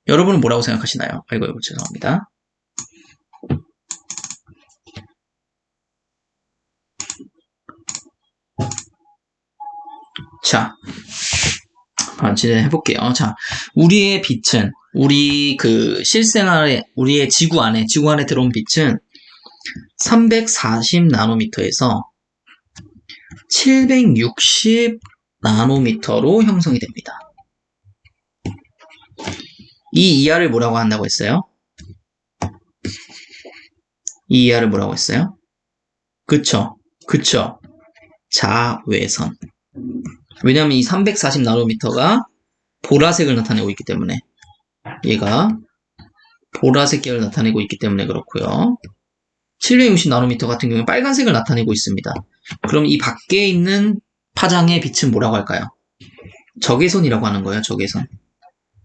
여러분은 뭐라고 생각하시나요? 아이고, 죄송합니다. 자, 진행해볼게요. 자, 우리의 빛은, 우리 그 실생활에, 우리의 지구 안에 들어온 빛은 340 나노미터에서 760 나노미터로 형성이 됩니다. 이 이하를 뭐라고 한다고 했어요? 이 이하를 뭐라고 했어요? 그쵸. 자외선. 왜냐면 이 340 나노미터가 보라색을 나타내고 있기 때문에, 얘가 보라색 계열을 나타내고 있기 때문에 그렇고요. 760 나노미터 같은 경우는 빨간색을 나타내고 있습니다. 그럼 이 밖에 있는 파장의 빛은 뭐라고 할까요? 적외선이라고 하는 거예요. 적외선.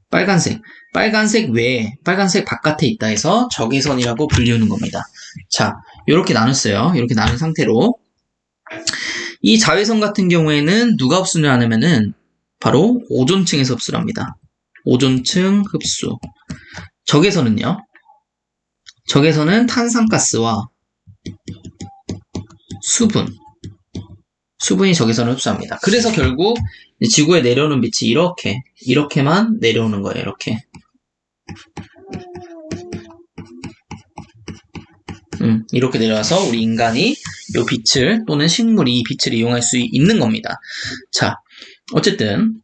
빨간색 외에, 빨간색 바깥에 있다 해서 적외선이라고 불리우는 겁니다. 자, 이렇게 나눴어요. 이렇게 나눈 상태로 이 자외선 같은 경우에는 누가 흡수를 하냐면은 바로 오존층에서 흡수를 합니다. 오존층 흡수. 적외선은요? 적외선은 탄산가스와 수분이 적외선을 흡수합니다. 그래서 결국 지구에 내려오는 빛이 이렇게만 내려오는 거예요. 이렇게 내려와서 우리 인간이 이 빛을, 또는 식물이 이 빛을 이용할 수 있는 겁니다. 자, 어쨌든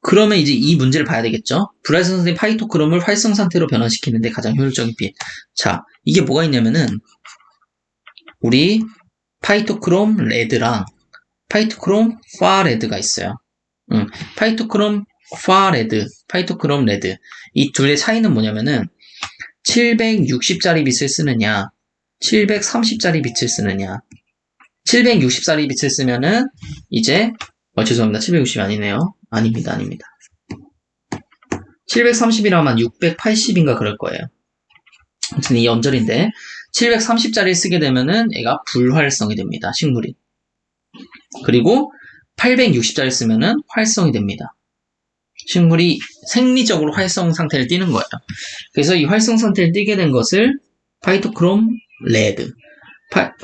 그러면 이제 이 문제를 봐야 되겠죠. 불활성 상태인 파이토크롬을 활성 상태로 변환시키는데 가장 효율적인 빛. 자, 이게 뭐가 있냐면은 우리 파이토크롬 레드랑 파이토크롬 파레드가 있어요. 파이토크롬 파레드, 파이토크롬 레드. 이 둘의 차이는 뭐냐면은 760짜리 빛을 쓰느냐, 730짜리 빛을 쓰느냐. 760짜리 빛을 쓰면은 이제 죄송합니다. 760이 아니네요. 아닙니다. 730이라면 680인가 그럴 거예요. 아무튼 이 엄절인데 730짜리를 쓰게 되면은 얘가 불활성이 됩니다. 식물이. 그리고 860짜리 쓰면은 활성이 됩니다. 식물이 생리적으로 활성 상태를 띠는 거예요. 그래서 이 활성 상태를 띠게 된 것을 파이토크롬 레드,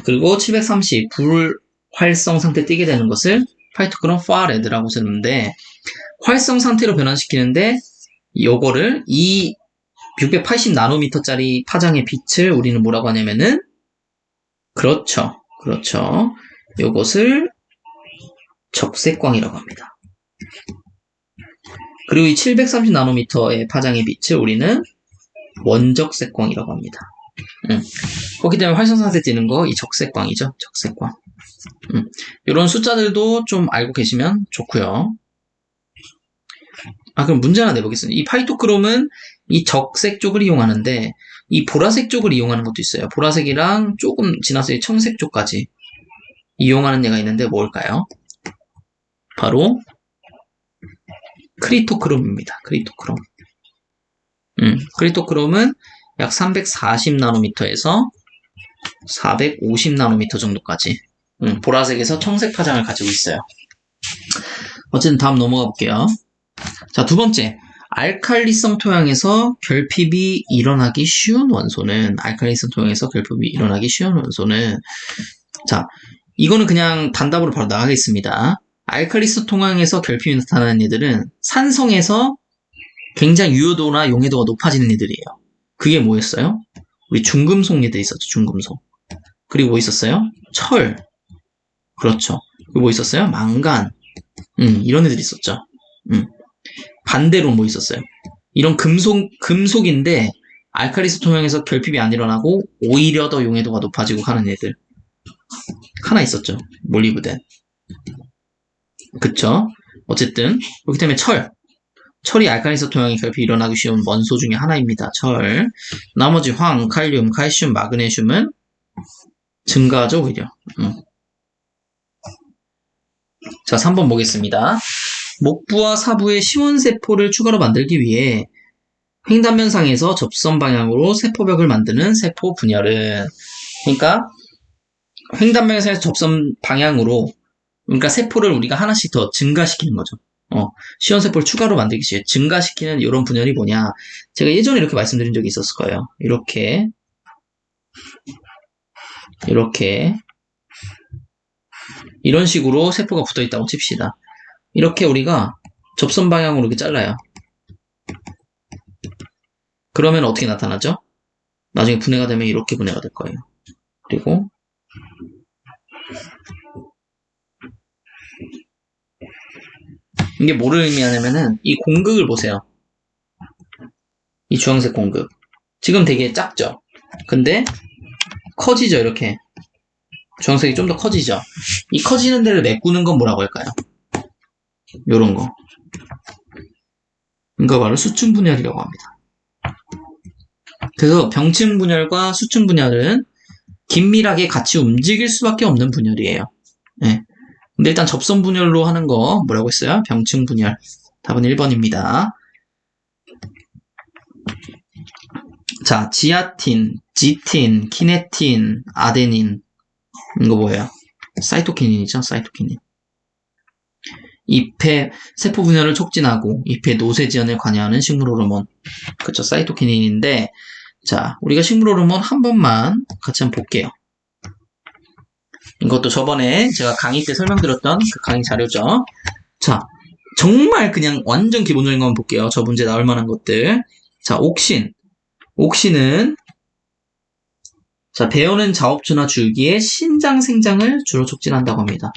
그리고 730 불활성 상태 띠게 되는 것을 파이토크롬 파레드라고 쓰는데, 활성 상태로 변환시키는데 요거를 이 680 나노미터짜리 파장의 빛을 우리는 뭐라고 하냐면은, 그렇죠. 요것을 적색광이라고 합니다. 그리고 이 730 나노미터의 파장의 빛을 우리는 원적색광이라고 합니다. 그렇기 때문에 활성 상태 띄는 거 이 적색광이죠. 적색광. 이런 숫자들도 좀 알고 계시면 좋고요. 그럼 문제 하나 내보겠습니다. 이 파이토크롬은 이 적색 쪽을 이용하는데 이 보라색 쪽을 이용하는 것도 있어요. 보라색이랑 조금 지나서 이 청색 쪽까지 이용하는 애가 있는데 뭘까요? 바로 크리토크롬입니다. 크리토크롬은 약 340 나노미터에서 450 나노미터 정도까지 보라색에서 청색 파장을 가지고 있어요. 어쨌든 다음 넘어가 볼게요. 자, 두 번째, 알칼리성 토양에서 결핍이 일어나기 쉬운 원소는, 자, 이거는 그냥 단답으로 바로 나가겠습니다. 알칼리성 토양에서 결핍이 나타나는 애들은 산성에서 굉장히 유효도나 용해도가 높아지는 애들이에요. 그게 뭐였어요? 우리 중금속류들 있었죠, 중금속. 그리고 뭐 있었어요? 철. 그렇죠. 그리고 뭐 있었어요? 망간. 이런 애들이 있었죠. 반대로 뭐 있었어요? 이런 금속인데, 알칼리수 토양에서 결핍이 안 일어나고, 오히려 더 용해도가 높아지고 하는 애들. 하나 있었죠. 몰리브덴. 그쵸? 어쨌든, 그렇기 때문에 철이 알칼리수 토양에 결핍이 일어나기 쉬운 원소 중에 하나입니다. 철. 나머지 황, 칼륨, 칼슘, 마그네슘은 증가하죠, 오히려. 자, 3번 보겠습니다. 목부와 사부의 시원세포를 추가로 만들기 위해 횡단면상에서 접선 방향으로 세포벽을 만드는 세포 분열은, 그러니까 횡단면상에서 접선 방향으로, 그러니까 세포를 우리가 하나씩 더 증가시키는 거죠. 시원세포를 추가로 만들기 위해 증가시키는 이런 분열이 뭐냐? 제가 예전에 이렇게 말씀드린 적이 있었을 거예요. 이렇게 이런 식으로 세포가 붙어 있다고 칩시다. 이렇게 우리가 접선 방향으로 이렇게 잘라요. 그러면 어떻게 나타나죠? 나중에 분해가 되면 이렇게 분해가 될 거예요. 그리고 이게 뭐를 의미하냐면은 이 공극을 보세요. 이 주황색 공극. 지금 되게 작죠? 근데 커지죠, 이렇게. 주황색이 좀 더 커지죠? 이 커지는 데를 메꾸는 건 뭐라고 할까요? 요런 거. 이거 바로 수층 분열이라고 합니다. 그래서 병층 분열과 수층 분열은 긴밀하게 같이 움직일 수밖에 없는 분열이에요. 네. 근데 일단 접선 분열로 하는 거 뭐라고 했어요? 병층 분열. 답은 1번입니다. 자, 지아틴, 지틴, 키네틴, 아데닌. 이거 뭐예요? 사이토키닌이죠, 사이토키닌. 잎의 세포 분열을 촉진하고 잎의 노쇠 지연에 관여하는 식물 호르몬. 그쵸, 사이토키닌인데, 자, 우리가 식물 호르몬 한 번만 같이 한번 볼게요. 이것도 저번에 제가 강의 때 설명드렸던 그 강의 자료죠. 자, 정말 그냥 완전 기본적인 것만 볼게요. 저 문제 나올 만한 것들. 자, 옥신. 옥신은 자, 배어는 자업초나 줄기의 신장 생장을 주로 촉진한다고 합니다.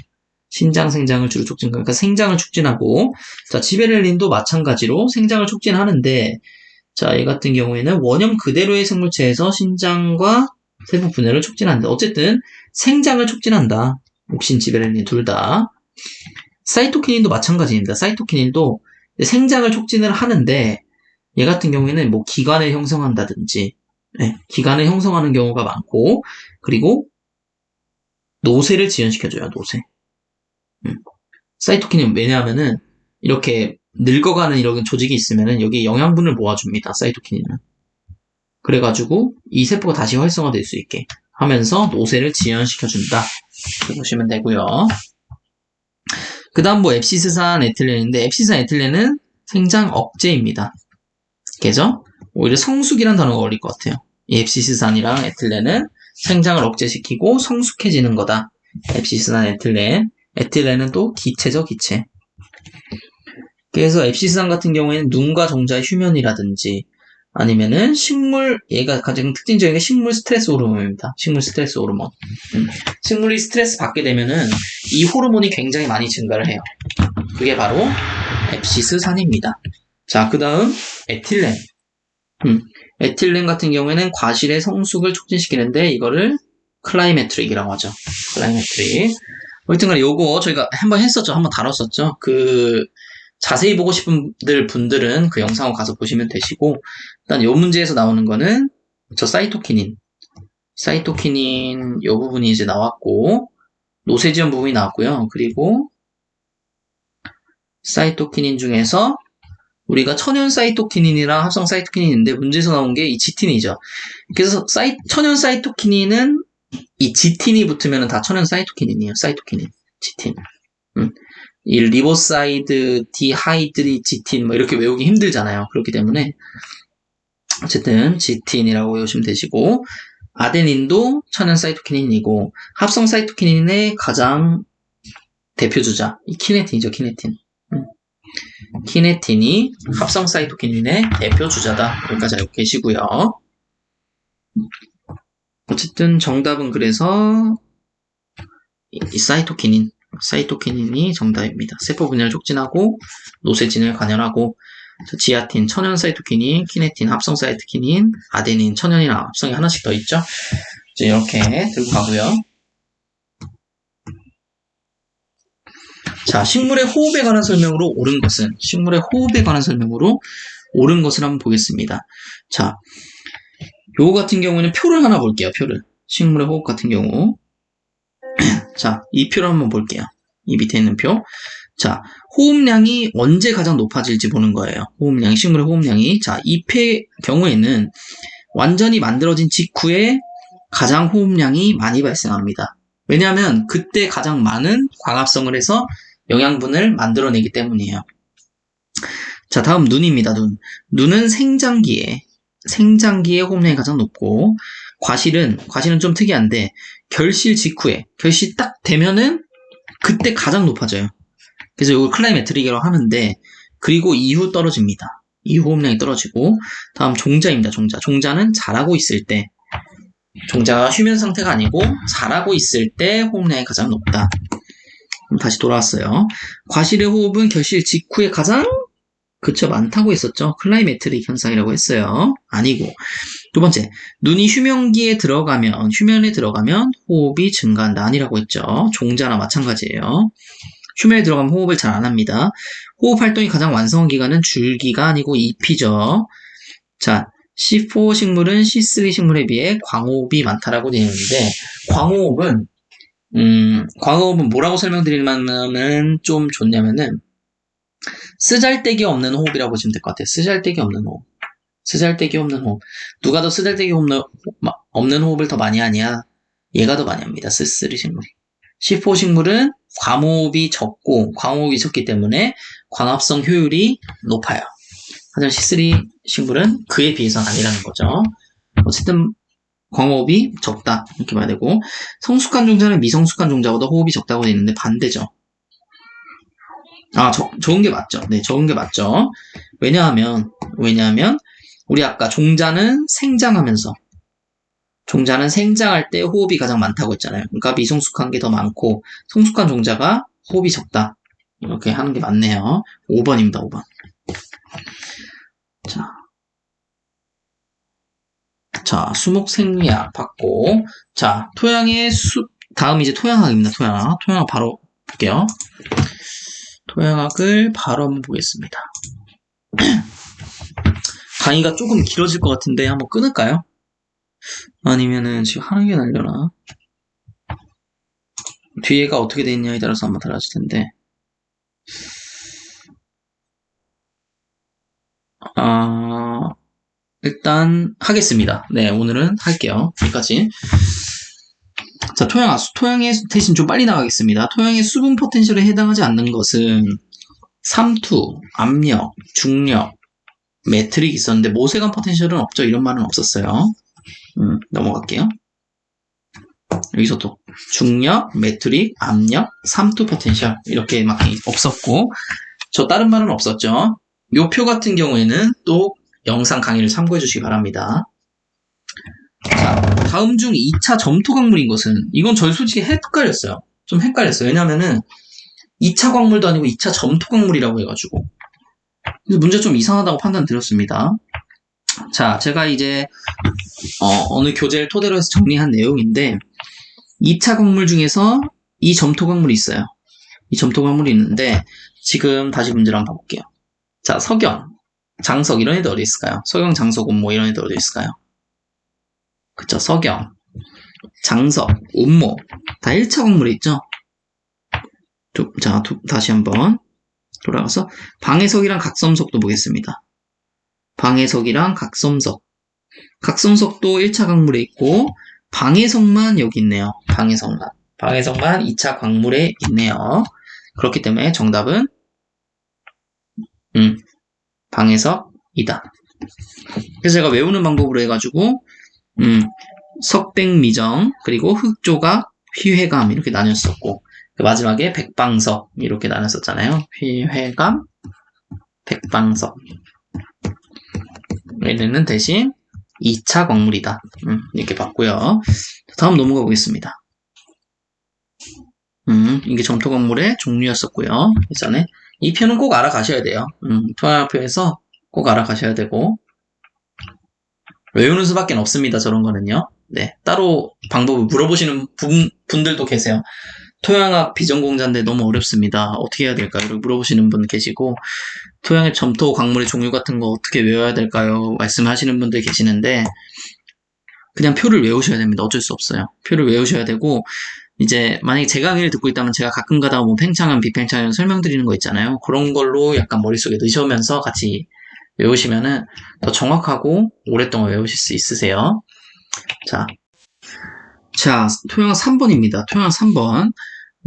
신장 생장을 주로 그러니까 생장을 촉진하고, 자, 지베렐린도 마찬가지로 생장을 촉진하는데, 자, 얘 같은 경우에는 원형 그대로의 생물체에서 신장과 세포 분해를 촉진한다. 어쨌든 생장을 촉진한다. 옥신, 지베렐린 둘 다. 사이토키닌도 마찬가지입니다. 사이토키닌도 생장을 촉진을 하는데, 얘 같은 경우에는 뭐 기관을 형성한다든지, 네, 기관을 형성하는 경우가 많고, 그리고 노쇠를 지연시켜줘요, 노쇠. 사이토키닌 왜냐하면은 이렇게 늙어가는 이런 조직이 있으면은 여기 영양분을 모아줍니다, 사이토키닌은. 그래가지고 이 세포가 다시 활성화될 수 있게 하면서 노쇠를 지연시켜준다. 이렇게 보시면 되고요. 그 다음 뭐 앱시스산 에틸렌인데, 앱시스산 에틸렌은 생장 억제입니다. 그죠? 오히려 성숙이란 단어가 어울릴 것 같아요. 이 앱시스산이랑 에틸렌은 생장을 억제시키고 성숙해지는 거다. 앱시스산 에틸렌. 에틸렌은 또 기체죠, 기체. 그래서 앱시스산 같은 경우에는 눈과 종자의 휴면이라든지 아니면은 얘가 가장 특징적인 게 식물 스트레스 호르몬입니다. 식물 스트레스 호르몬. 식물이 스트레스 받게 되면은 이 호르몬이 굉장히 많이 증가를 해요. 그게 바로 앱시스산입니다. 자, 그 다음 에틸렌. 에틸렌 같은 경우에는 과실의 성숙을 촉진시키는데 이거를 클라이메트릭이라고 하죠. 클라이메트릭. 어쨌든 요거 저희가 한번 했었죠. 한번 다뤘었죠. 자세히 보고 싶은 분들은 그 영상을 가서 보시면 되시고, 일단 요 문제에서 나오는 거는 저 사이토키닌 요 부분이 이제 나왔고, 노쇠지연 부분이 나왔고요. 그리고 사이토키닌 중에서 우리가 천연 사이토키닌이랑 합성 사이토키닌인데 문제에서 나온 게 이 지틴이죠. 그래서 천연 사이토키닌은 이 지틴이 붙으면 다 천연 사이토키닌이에요. 사이토키닌, 지틴. 이 리보사이드, 디하이드리지틴 뭐 이렇게 외우기 힘들잖아요. 그렇기 때문에 어쨌든 지틴이라고 외우시면 되시고, 아데닌도 천연 사이토키닌이고 합성 사이토키닌의 가장 대표주자 이 키네틴이죠. 키네틴이 합성 사이토키닌의 대표주자다. 여기까지 알고 계시고요. 어쨌든 정답은 그래서 이 사이토키닌이 정답입니다. 세포 분열 촉진하고 노쇠진을 관여하고 지아틴, 천연 사이토키닌, 키네틴, 합성 사이토키닌, 아데닌, 천연이나 합성이 하나씩 더 있죠. 이제 이렇게 들고 가고요. 자, 식물의 호흡에 관한 설명으로 옳은 것은 한번 보겠습니다. 자, 요거 같은 경우에는 표를 하나 볼게요. 표를. 식물의 호흡 같은 경우. 자, 이 표를 한번 볼게요. 이 밑에 있는 표. 자, 호흡량이 언제 가장 높아질지 보는 거예요. 식물의 호흡량이. 자, 이 표의 경우에는 완전히 만들어진 직후에 가장 호흡량이 많이 발생합니다. 왜냐하면 그때 가장 많은 광합성을 해서 영양분을 만들어내기 때문이에요. 자, 다음 눈입니다. 눈은 생장기에 호흡량이 가장 높고, 과실은 좀 특이한데, 결실 직후에, 결실 딱 되면은 그때 가장 높아져요. 그래서 이걸 클라이메트릭이라고 하는데, 그리고 이후 떨어집니다. 이후 호흡량이 떨어지고, 다음 종자입니다. 종자는 자라고 있을 때, 종자가 휴면 상태가 아니고 자라고 있을 때 호흡량이 가장 높다. 다시 돌아왔어요. 과실의 호흡은 결실 직후에 가장 많다고 했었죠. 클라이메트릭 현상이라고 했어요. 아니고. 두 번째, 눈이 휴면에 들어가면 호흡이 증가한다. 아니라고 했죠. 종자나 마찬가지예요. 휴면에 들어가면 호흡을 잘 안 합니다. 호흡 활동이 가장 완성한 기간은 줄기가 아니고 잎이죠. 자, C4 식물은 C3 식물에 비해 광호흡이 많다라고 되어 있는데, 광호흡은 뭐라고 설명드리면은 좀 좋냐면은, 쓰잘데기 없는 호흡이라고 보시면 될 것 같아요. 쓰잘데기 없는 호흡. 누가 더 쓰잘데기 없는 호흡을 더 많이 하냐? 얘가 더 많이 합니다. C3 식물이. C4 식물은 과호흡이 적기 때문에 광합성 효율이 높아요. 하지만 C3 식물은 그에 비해서는 아니라는 거죠. 어쨌든 광호흡이 적다 이렇게 봐야 되고, 성숙한 종자는 미성숙한 종자보다 호흡이 적다고 되어 있는데 반대죠. 적은 게 맞죠. 네, 적은 게 맞죠. 왜냐하면 우리 아까 종자는 생장할 때 호흡이 가장 많다고 했잖아요. 그러니까 미성숙한 게 더 많고 성숙한 종자가 호흡이 적다. 이렇게 하는 게 맞네요. 5번입니다. 5번. 자, 수목 생리학 받고, 자, 다음 이제 토양학입니다. 토양학 바로 볼게요. 토양학을 바로 한번 보겠습니다. 강의가 조금 길어질 것 같은데 한번 끊을까요? 아니면은 지금 하는 게 날려나? 뒤에가 어떻게 돼 있냐에 따라서 한번 달라질 텐데. 일단 하겠습니다. 네, 오늘은 할게요. 여기까지. 자, 토양의 대신 좀 빨리 나가겠습니다. 토양의 수분 포텐셜에 해당하지 않는 것은 삼투, 압력, 중력, 매트릭이 있었는데 모세관 포텐셜은 없죠. 이런 말은 없었어요. 넘어갈게요. 여기서 또 중력, 매트릭, 압력, 삼투 포텐셜 이렇게밖에 없었고, 저 다른 말은 없었죠. 요 표 같은 경우에는 또 영상 강의를 참고해 주시기 바랍니다. 자, 다음 중 2차 점토 광물인 것은, 이건 저 솔직히 헷갈렸어요. 좀 헷갈렸어요. 왜냐면은 2차 광물도 아니고 2차 점토 광물이라고 해가지고. 그래서 문제가 좀 이상하다고 판단 드렸습니다. 자, 제가 이제 어느 교재를 토대로 해서 정리한 내용인데, 2차 광물 중에서 이 점토 광물이 있어요. 이 점토 광물이 있는데, 지금 다시 문제를 한번 봐볼게요. 자, 석영, 장석 이런 애들 어디 있을까요? 석영, 장석, 운모 이런 애들 어디 있을까요? 그쵸, 석영, 장석, 운모 다 1차 광물에 있죠? 다시 한번 돌아가서 방해석이랑 각섬석도 보겠습니다. 방해석이랑 각섬석도 1차 광물에 있고, 방해석만 여기 있네요. 방해석만 2차 광물에 있네요. 그렇기 때문에 정답은 방해석이다. 그래서 제가 외우는 방법으로 해가지고 석백미정, 그리고 흑조각, 휘회감 이렇게 나눴었고, 마지막에 백방석 이렇게 나눴었잖아요. 휘회감, 백방석. 얘네는 대신 2차 광물이다. 이렇게 봤고요. 다음 넘어가 보겠습니다. 이게 점토 광물의 종류였었고요. 예전에 이 표는 꼭 알아가셔야 돼요. 토양표에서 꼭 알아가셔야 되고 외우는 수밖에 없습니다. 저런 거는요. 네, 따로 방법을 물어보시는 분들도 계세요. 토양학 비전공자인데 너무 어렵습니다. 어떻게 해야 될까요? 이렇게 물어보시는 분 계시고 토양의 점토 광물의 종류 같은 거 어떻게 외워야 될까요? 말씀하시는 분들 계시는데 그냥 표를 외우셔야 됩니다. 어쩔 수 없어요. 표를 외우셔야 되고 이제 만약에 제 강의를 듣고 있다면 제가 가끔 가다가 뭐 팽창은 비팽창은 설명드리는 거 있잖아요. 그런 걸로 약간 머릿속에 넣으시면서 같이 외우시면은 더 정확하고 오랫동안 외우실 수 있으세요. 자, 토양학 3번입니다. 토양학 3번.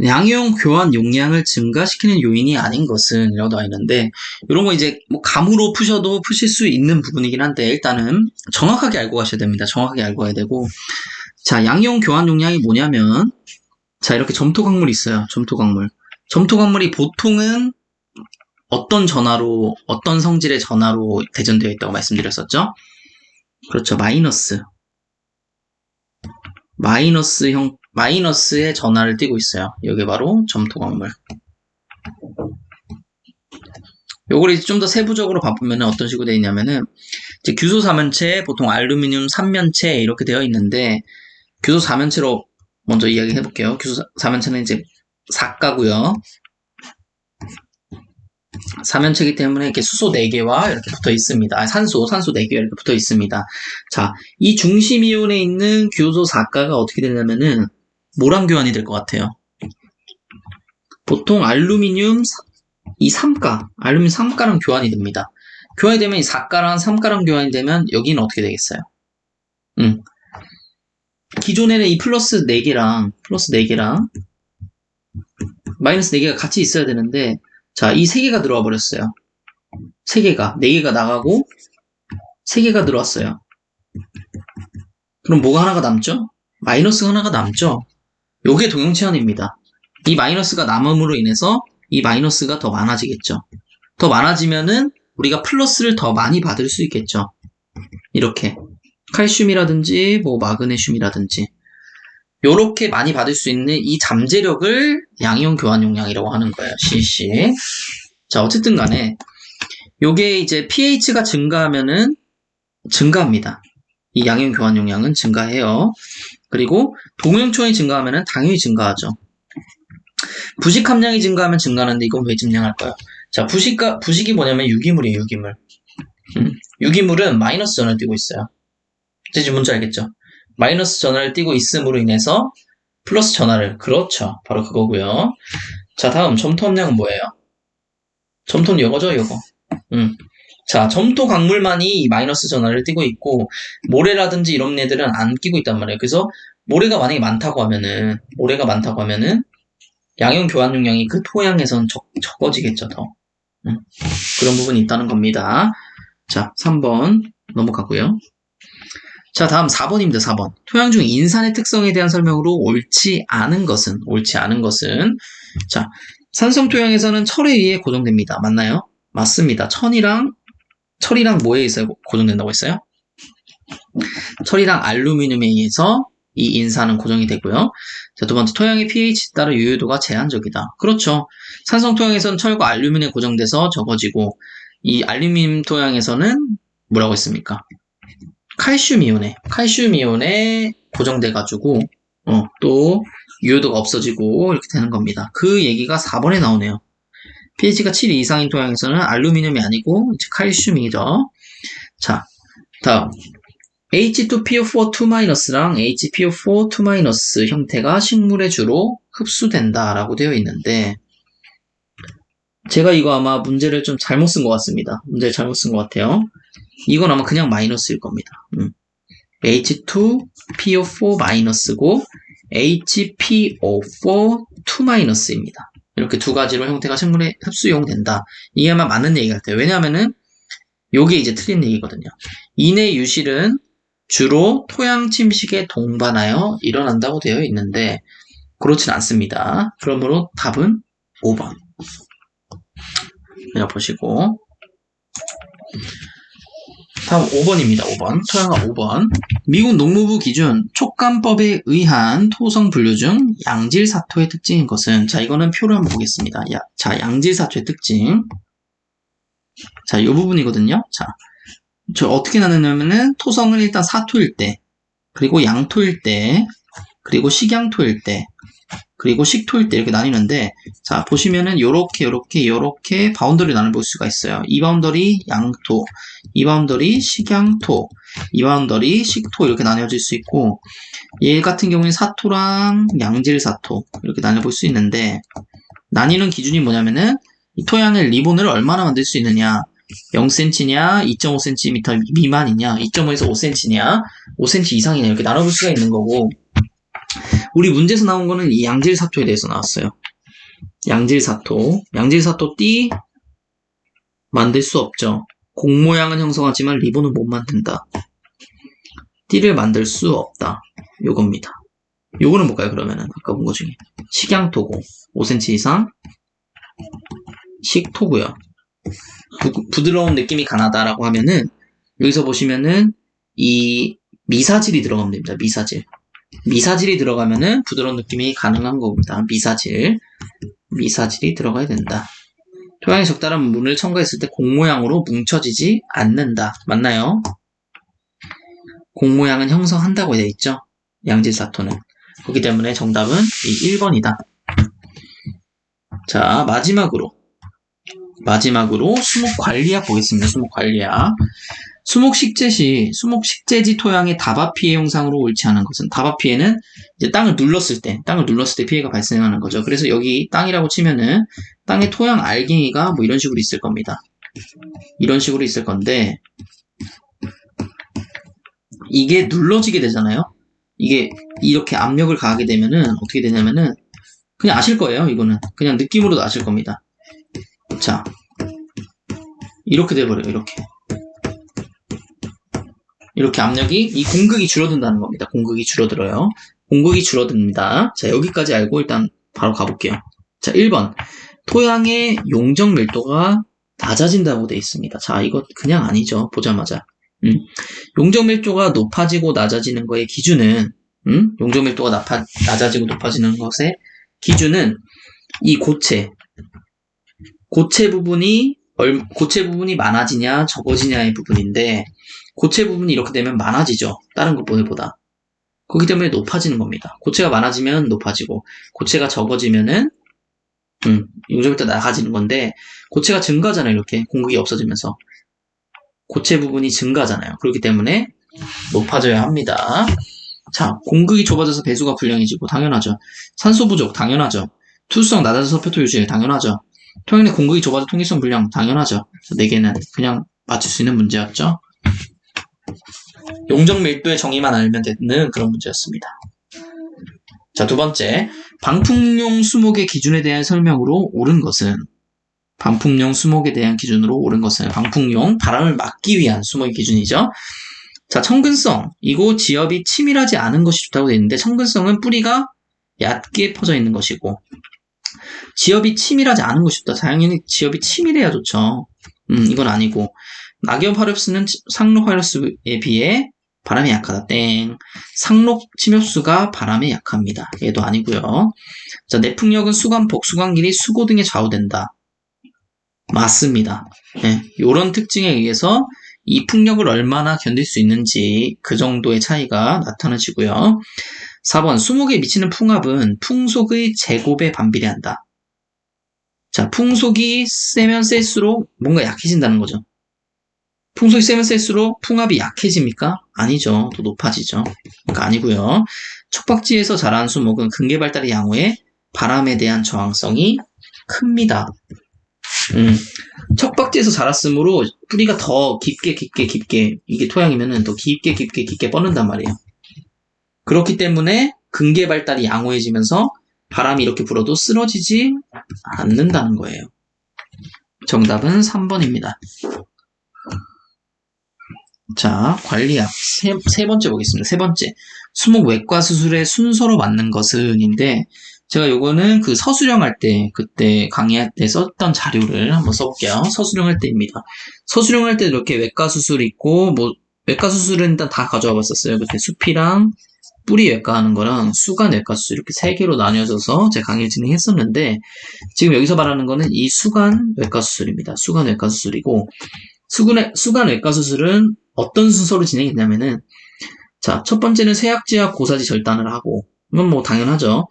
양이온 교환 용량을 증가시키는 요인이 아닌 것은 이라고 나와 있는데 이런 거 이제 뭐 감으로 푸셔도 푸실 수 있는 부분이긴 한데 일단은 정확하게 알고 가셔야 됩니다. 정확하게 알고 가야 되고 자, 양이온 교환 용량이 뭐냐면 자, 이렇게 점토 광물이 있어요. 점토 광물. 점토 광물이 보통은 어떤 전하로 어떤 성질의 전하로 대전되어 있다고 말씀드렸었죠? 그렇죠. 마이너스의 전하를 띠고 있어요. 여기 바로 점토 광물. 요걸 이제 좀 더 세부적으로 봐보면 어떤 식으로 되어 있냐면은 이제 규소 4면체, 보통 알루미늄 3면체 이렇게 되어 있는데 규소 4면체로 먼저 이야기해 볼게요. 규소 4면체는 이제 4가고요. 4면체이기 때문에 이렇게 수소 4개와 이렇게 붙어 있습니다. 산소 4개가 이렇게 붙어 있습니다. 자, 이 중심 이온에 있는 규소 4가가 어떻게 되냐면은 뭐랑 교환이 될 것 같아요? 보통 알루미늄 3가랑 교환이 됩니다. 교환이 되면 이 4가랑 3가랑 교환이 되면 여기는 어떻게 되겠어요? 기존에는 이 플러스 4개랑 마이너스 4개가 같이 있어야 되는데 자, 이 3개가 들어와 버렸어요. 4개가 나가고 3개가 들어왔어요. 그럼 뭐가 하나가 남죠? 마이너스가 하나가 남죠? 요게 동형체환입니다. 이 마이너스가 남음으로 인해서 이 마이너스가 더 많아지겠죠. 더 많아지면은 우리가 플러스를 더 많이 받을 수 있겠죠. 이렇게 칼슘이라든지 뭐 마그네슘이라든지 요렇게 많이 받을 수 있는 이 잠재력을 양이온 교환 용량이라고 하는 거예요. CC. 자, 어쨌든 간에 요게 이제 pH가 증가하면은 증가합니다. 이 양이온 교환 용량은 증가해요. 그리고 동형초원이 증가하면은 당연히 증가하죠. 부식 함량이 증가하면 증가하는데 이건 왜 증량할까요? 자, 부식이 뭐냐면 유기물이에요, 유기물. 유기물은 마이너스 전을 띠고 있어요. 이제 뭔지 알겠죠? 마이너스 전하를 띠고 있음으로 인해서 플러스 전하를, 그렇죠. 바로 그거고요. 자, 다음 점토 함량은 뭐예요? 점토는 요거죠, 요거. 자, 점토 광물만이 마이너스 전하를 띠고 있고 모래라든지 이런 애들은 안 끼고 있단 말이에요. 그래서 모래가 만약에 많다고 하면은 양이온 교환 용량이 그 토양에선 적어지겠죠, 더. 그런 부분이 있다는 겁니다. 자, 3번 넘어가고요. 자, 다음 4번입니다. 4번. 토양 중 인산의 특성에 대한 설명으로 옳지 않은 것은 자, 산성 토양에서는 철에 의해 고정됩니다. 맞나요? 맞습니다. 철이랑 뭐에 의해서 고정된다고 했어요? 철이랑 알루미늄에 의해서 이 인산은 고정이 되고요. 자, 두 번째, 토양의 pH에 따라 유효도가 제한적이다. 그렇죠. 산성 토양에서는 철과 알루미늄에 고정돼서 적어지고 이 알루미늄 토양에서는 뭐라고 했습니까? 칼슘 이온에 고정돼가지고 또 유효도가 없어지고 이렇게 되는 겁니다. 그 얘기가 4번에 나오네요. pH가 7 이상인 토양에서는 알루미늄이 아니고 이제 칼슘이죠. 자, 다음 H2PO4 2-랑 HPO4 2- 형태가 식물에 주로 흡수된다라고 되어 있는데 제가 이거 아마 문제를 좀 잘못 쓴 것 같습니다. 문제를 잘못 쓴 것 같아요. 이건 아마 그냥 마이너스일 겁니다. H2PO4-고 HPO4 2-입니다. 이렇게 두 가지로 형태가 식물에 흡수 이용된다. 이게 아마 맞는 얘기 같아요. 왜냐하면은 요게 이제 틀린 얘기거든요. 인의 유실은 주로 토양 침식에 동반하여 일어난다고 되어 있는데 그렇진 않습니다. 그러므로 답은 5번. 그냥 보시고 다음 5번입니다. 5번. 토양화 5번. 미국 농무부 기준 촉감법에 의한 토성 분류 중 양질사토의 특징인 것은, 자, 이거는 표를 한번 보겠습니다. 자, 양질사토의 특징. 자, 이 부분이거든요. 자, 저 어떻게 나누냐면은 토성은 일단 사토일 때, 그리고 양토일 때, 그리고 식양토일 때, 그리고 식토일 때 이렇게 나뉘는데, 자, 보시면은 요렇게 바운더리 나눠볼 수가 있어요. 이 바운더리 양토, 이 바운더리 식양토, 이 바운더리 식토 이렇게 나뉘어질 수 있고, 얘 같은 경우에 사토랑 양질사토 이렇게 나눠볼 수 있는데, 나뉘는 기준이 뭐냐면은 이 토양의 리본을 얼마나 만들 수 있느냐, 0cm냐, 2.5cm 미만이냐, 2.5에서 5cm냐, 5cm 이상이냐 이렇게 나눠볼 수가 있는 거고, 우리 문제에서 나온 거는 이 양질사토에 대해서 나왔어요. 양질사토 띠 만들 수 없죠. 공 모양은 형성하지만 리본은 못 만든다. 띠를 만들 수 없다. 요겁니다. 요거는 뭘까요? 그러면은 아까 본 거 중에 식양토고 5cm 이상 식토고요. 부드러운 느낌이 강하다라고 하면은 여기서 보시면은 이 미사질이 들어가면 됩니다. 미사질이 들어가면은 부드러운 느낌이 가능한 겁니다. 미사질이 들어가야 된다. 토양에 적당한 물을 첨가했을 때 공 모양으로 뭉쳐지지 않는다. 맞나요? 공 모양은 형성한다고 되어 있죠. 양질사토는. 그렇기 때문에 정답은 이 1번이다. 자, 마지막으로 수목 관리학 보겠습니다. 수목 관리학. 수목 식재지 토양의 다바 피해 형상으로 옳지 않은 것은, 다바 피해는 이제 땅을 눌렀을 때 피해가 발생하는 거죠. 그래서 여기 땅이라고 치면은 땅의 토양 알갱이가 뭐 이런 식으로 있을 겁니다. 이런 식으로 있을 건데, 이게 눌러지게 되잖아요. 이게 이렇게 압력을 가하게 되면은 어떻게 되냐면은 그냥 아실 거예요. 이거는 그냥 느낌으로도 아실 겁니다. 자, 이렇게 돼버려요. 이렇게 압력이, 이 공극이 줄어든다는 겁니다. 공극이 줄어들어요. 공극이 줄어듭니다. 자, 여기까지 알고 일단 바로 가볼게요. 자, 1번. 토양의 용적 밀도가 낮아진다고 되어 있습니다. 자, 이거 그냥 아니죠. 보자마자. 용적 밀도가 높아지고 낮아지는 거의 기준은, 용적 밀도가 낮아지고 높아지는 것의 기준은 이 고체 부분이 많아지냐 적어지냐의 부분인데, 고체 부분이 이렇게 되면 많아지죠. 다른 것보다. 그렇기 때문에 높아지는 겁니다. 고체가 많아지면 높아지고, 고체가 적어지면은 용적밀도 나가지는 건데, 고체가 증가하잖아요. 이렇게 공극이 없어지면서 고체 부분이 증가하잖아요. 그렇기 때문에 높아져야 합니다. 자, 공극이 좁아져서 배수가 불량해지고, 당연하죠. 산소 부족, 당연하죠. 투수성 낮아져서 표토 유실, 당연하죠. 토양 내 공극이 좁아져 통기성 불량, 당연하죠. 4개는 그냥 맞출 수 있는 문제였죠. 용적 밀도의 정의만 알면 되는 그런 문제였습니다. 자, 두 번째, 방풍용 수목의 기준에 대한 설명으로 옳은 것은, 방풍용 수목에 대한 기준으로 옳은 것은, 방풍용, 바람을 막기 위한 수목의 기준이죠. 자, 청근성, 이거 지엽이 치밀하지 않은 것이 좋다고 되어 있는데, 청근성은 뿌리가 얕게 퍼져 있는 것이고, 지엽이 치밀하지 않은 것이 좋다. 당연히 지엽이 치밀해야 좋죠. 이건 아니고, 낙엽 화력수는 상록 화력수에 비해 바람에 약하다. 땡. 상록 침엽수가 바람에 약합니다. 얘도 아니고요. 자, 내풍력은 수간폭, 수간길이 수고 등에 좌우된다. 맞습니다. 네, 이런 특징에 의해서 이 풍력을 얼마나 견딜 수 있는지 그 정도의 차이가 나타나지고요. 4번, 수목에 미치는 풍압은 풍속의 제곱에 반비례한다. 자, 풍속이 세면 셀수록 뭔가 약해진다는 거죠. 풍속이 세면 셀수록 풍압이 약해집니까? 아니죠. 더 높아지죠. 그러니까 아니고요. 촉박지에서 자란 수목은 근개 발달의 양호에 바람에 대한 저항성이 큽니다. 척박지에서 자랐으므로 뿌리가 더 깊게 이게 토양이면은 더 깊게 뻗는단 말이에요. 그렇기 때문에 근개 발달이 양호해지면서 바람이 이렇게 불어도 쓰러지지 않는다는 거예요. 정답은 3번입니다. 자, 관리학 세 번째 보겠습니다. 세 번째, 수목 외과 수술의 순서로 맞는 것은인데, 제가 요거는 그 서술형 할 때, 그때 강의할 때 썼던 자료를 한번 써볼게요. 서술형 할 때입니다. 서술형 할 때 이렇게 외과 수술 있고, 뭐, 외과 수술은 일단 다 가져와 봤었어요. 그때 수피랑 뿌리 외과 하는 거랑 수간 외과 수술 이렇게 세 개로 나뉘어져서 제가 강의를 진행했었는데, 지금 여기서 말하는 거는 이 수간 외과 수술입니다. 수간 외과 수술이고, 수간 외과 수술은 어떤 순서로 진행이 되냐면은, 자, 첫 번째는 쇠약지와 고사지 절단을 하고, 이건 뭐 당연하죠.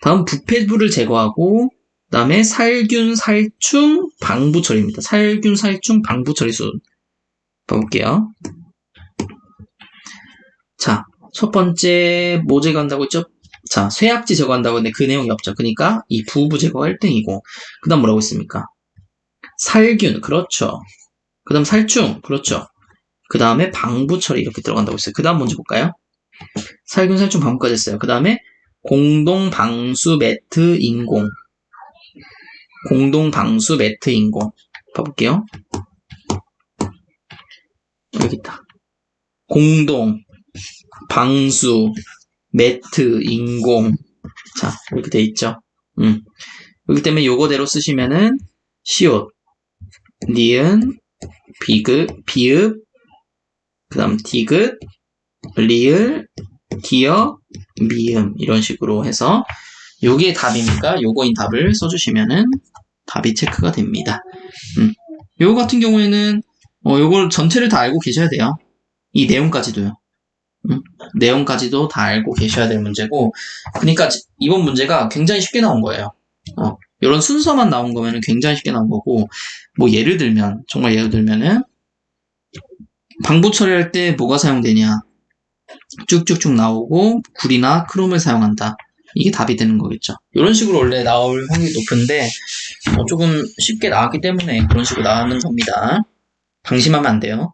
다음 부패부를 제거하고, 그 다음에 살균, 살충, 방부 처리입니다. 살균, 살충, 방부 처리 수술. 봐볼게요. 자, 첫 번째 뭐 제거한다고 했죠? 자, 쇠약지 제거한다고 했는데 그 내용이 없죠. 그러니까 이 부부 제거가 1등이고, 그 다음 뭐라고 했습니까? 살균, 그렇죠. 그 다음 살충, 그렇죠. 그 다음에 방부 처리 이렇게 들어간다고 했어요. 그 다음 먼저 볼까요? 살균, 살충, 방부까지 했어요. 그 다음에 공동 방수 매트 인공. 공동 방수 매트 인공. 봐볼게요. 여기 있다. 공동 방수 매트 인공. 자, 이렇게 돼 있죠. 여기 때문에 요거대로 쓰시면은 시옷, 니은, 비읍, 그 다음 디귿, 리을, 기역, 미음 이런 식으로 해서 요게 답이니까 요거인 답을 써주시면은 답이 체크가 됩니다. 요거 같은 경우에는 요걸 전체를 다 알고 계셔야 돼요. 이 내용까지도요. 내용까지도 다 알고 계셔야 될 문제고, 그러니까 이번 문제가 굉장히 쉽게 나온 거예요. 이런 순서만 나온 거면은 굉장히 쉽게 나온 거고, 뭐 예를 들면 정말 예를 들면은 방부 처리할 때 뭐가 사용되냐 쭉쭉쭉 나오고 구리나 크롬을 사용한다. 이게 답이 되는 거겠죠. 이런 식으로 원래 나올 확률이 높은데 조금 쉽게 나왔기 때문에 그런 식으로 나오는 겁니다. 방심하면 안 돼요.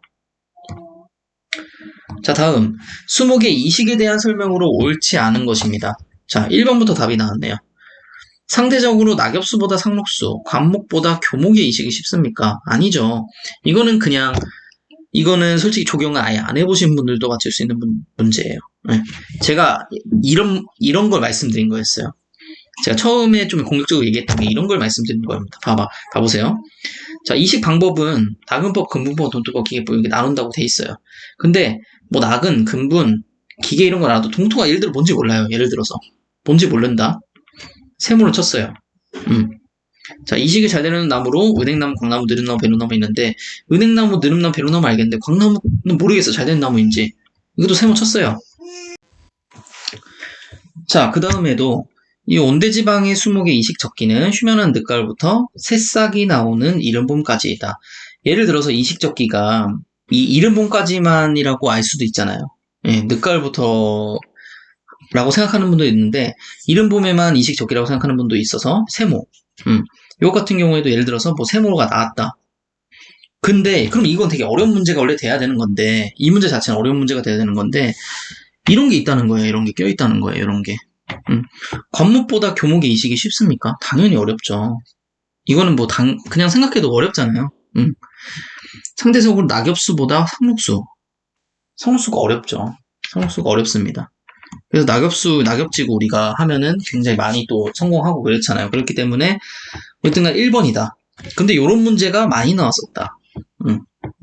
자, 다음 수목의 이식에 대한 설명으로 옳지 않은 것입니다. 자, 1번부터 답이 나왔네요. 상대적으로 낙엽수보다 상록수, 관목보다 교목의 이식이 쉽습니까? 아니죠. 이거는 솔직히 적용을 아예 안 해보신 분들도 맞출 수 있는 문제예요. 네. 제가 이런 걸 말씀드린 거였어요. 제가 처음에 좀 공격적으로 얘기했던 게 이런 걸 말씀드린 겁니다. 봐보세요. 자, 이식 방법은 낙은법, 근분법, 돈투법, 기계법 이렇게 나눈다고 돼 있어요. 근데 뭐 낙은, 근분, 기계 이런 거 나와도 동토가 예를 들어 뭔지 몰라요. 예를 들어서 뭔지 모른다. 세모를 쳤어요. 자, 이식이 잘 되는 나무로 은행나무, 광나무, 느릅나무, 배로나무 있는데 은행나무, 느릅나무, 배로나무 알겠는데 광나무는 모르겠어. 잘 되는 나무인지. 이것도 세모 쳤어요. 자, 그 다음에도 이 온대지방의 수목의 이식 적기는 휴면한 늦가을부터 새싹이 나오는 이른봄까지이다. 예를 들어서 이식 적기가 이 이른봄까지만이라고 알 수도 있잖아요. 예, 늦가을부터 라고 생각하는 분도 있는데 이른봄에만 이식 적기라고 생각하는 분도 있어서 세모. 이거 같은 경우에도 예를 들어서 뭐 세모가 나왔다. 근데 그럼 이건 되게 어려운 문제가 원래 돼야 되는 건데 이 문제 자체는 어려운 문제가 돼야 되는 건데 이런 게 있다는 거예요. 이런 게 껴있다는 거예요. 이런 게. 관목보다 교목의 이식이 쉽습니까? 당연히 어렵죠. 이거는 뭐 그냥 생각해도 어렵잖아요. 상대적으로 낙엽수보다 상록수. 상록수가 어렵죠. 상록수가 어렵습니다. 그래서 낙엽지구 우리가 하면은 굉장히 많이 또 성공하고 그렇잖아요. 그렇기 때문에 어쨌든 1번이다. 근데 요런 문제가 많이 나왔었다.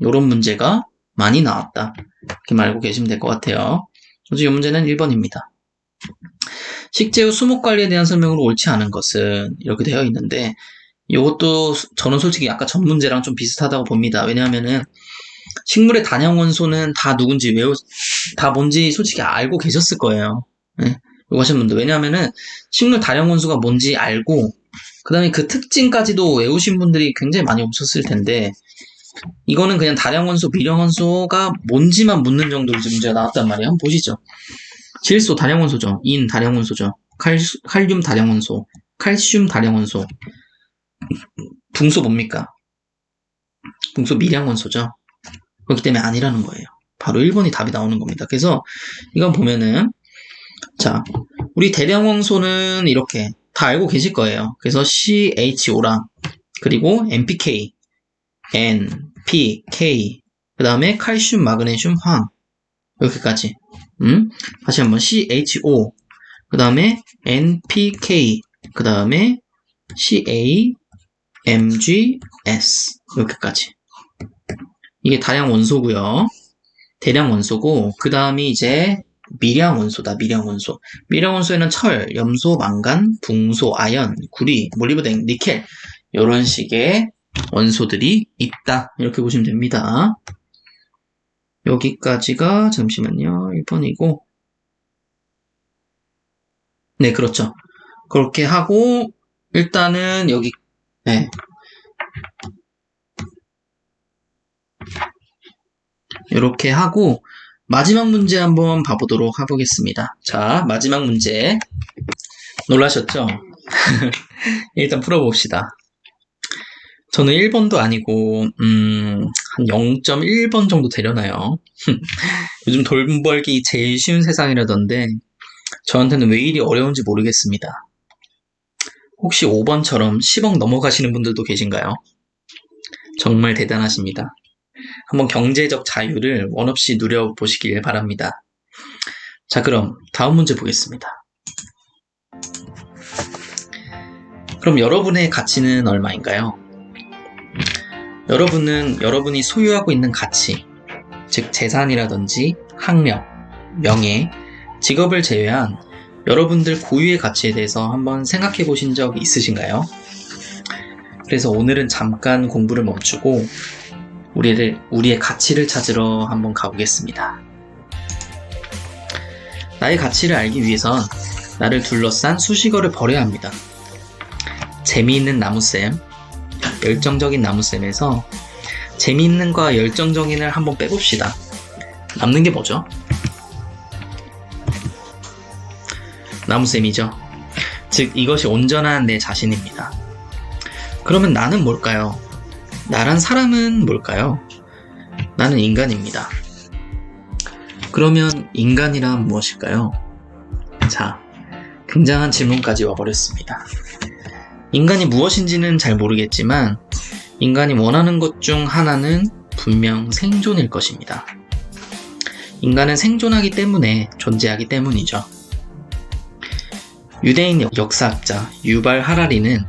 요런 문제가 많이 나왔다. 이렇게 말고 계시면 될 것 같아요. 그래서 이 문제는 1번입니다. 식재 후 수목 관리에 대한 설명으로 옳지 않은 것은 이렇게 되어 있는데 이것도 저는 솔직히 아까 전 문제랑 좀 비슷하다고 봅니다. 왜냐하면은 식물의 단형 원소는 다 누군지 다 뭔지 솔직히 알고 계셨을 거예요. 네, 이거 하시는 분들. 왜냐하면은 식물 단형 원소가 뭔지 알고 그 다음에 그 특징까지도 외우신 분들이 굉장히 많이 없었을 텐데 이거는 그냥 단형 원소, 미령 원소가 뭔지만 묻는 정도로 문제가 나왔단 말이에요. 한번 보시죠. 질소 단형 원소죠. 인 단형 원소죠. 칼륨 단형 원소, 칼슘 단형 원소. 붕소 뭡니까? 붕소 미량 원소죠. 그렇기 때문에 아니라는 거예요. 바로 1번이 답이 나오는 겁니다. 그래서 이건 보면은 자, 우리 대량 원소는 이렇게 다 알고 계실 거예요. 그래서 CHO랑 그리고 NPK, N, P, K 그 다음에 칼슘, 마그네슘, 황 이렇게까지 다시 한번 CHO 그 그 다음에 NPK, 그 다음에 CAMGS 이렇게까지. 이게 다량 원소고요. 대량 원소고, 그 다음이 이제 미량 원소다. 미량 원소. 미량 원소에는 철, 염소, 망간, 붕소, 아연, 구리, 몰리브덴, 니켈 이런 식의 원소들이 있다. 이렇게 보시면 됩니다. 여기까지가 잠시만요. 1번이고 네, 그렇죠. 그렇게 하고 일단은 여기 네. 이렇게 하고 마지막 문제 한번 봐보도록 해보겠습니다. 자, 마지막 문제 놀라셨죠? 일단 풀어봅시다. 저는 1번도 아니고 한 0.1번 정도 되려나요? 요즘 돈 벌기 제일 쉬운 세상이라던데 저한테는 왜 이리 어려운지 모르겠습니다. 혹시 5번처럼 10억 넘어가시는 분들도 계신가요? 정말 대단하십니다. 한번 경제적 자유를 원 없이 누려보시길 바랍니다. 자, 그럼 다음 문제 보겠습니다. 그럼 여러분의 가치는 얼마인가요? 여러분이 소유하고 있는 가치, 즉 재산이라든지 학력, 명예, 직업을 제외한 여러분들 고유의 가치에 대해서 한번 생각해 보신 적 있으신가요? 그래서 오늘은 잠깐 공부를 멈추고 우리의 가치를 찾으러 한번 가보겠습니다. 나의 가치를 알기 위해선 나를 둘러싼 수식어를 버려야 합니다. 재미있는 나무쌤, 열정적인 나무쌤에서 재미있는과 열정적인을 한번 빼봅시다. 남는 게 뭐죠? 나무쌤이죠. 즉 이것이 온전한 내 자신입니다. 그러면 나는 뭘까요? 나란 사람은 뭘까요? 나는 인간입니다. 그러면 인간이란 무엇일까요? 자, 굉장한 질문까지 와버렸습니다. 인간이 무엇인지는 잘 모르겠지만 인간이 원하는 것 중 하나는 분명 생존일 것입니다. 인간은 생존하기 때문에 존재하기 때문이죠. 유대인 역사학자 유발 하라리는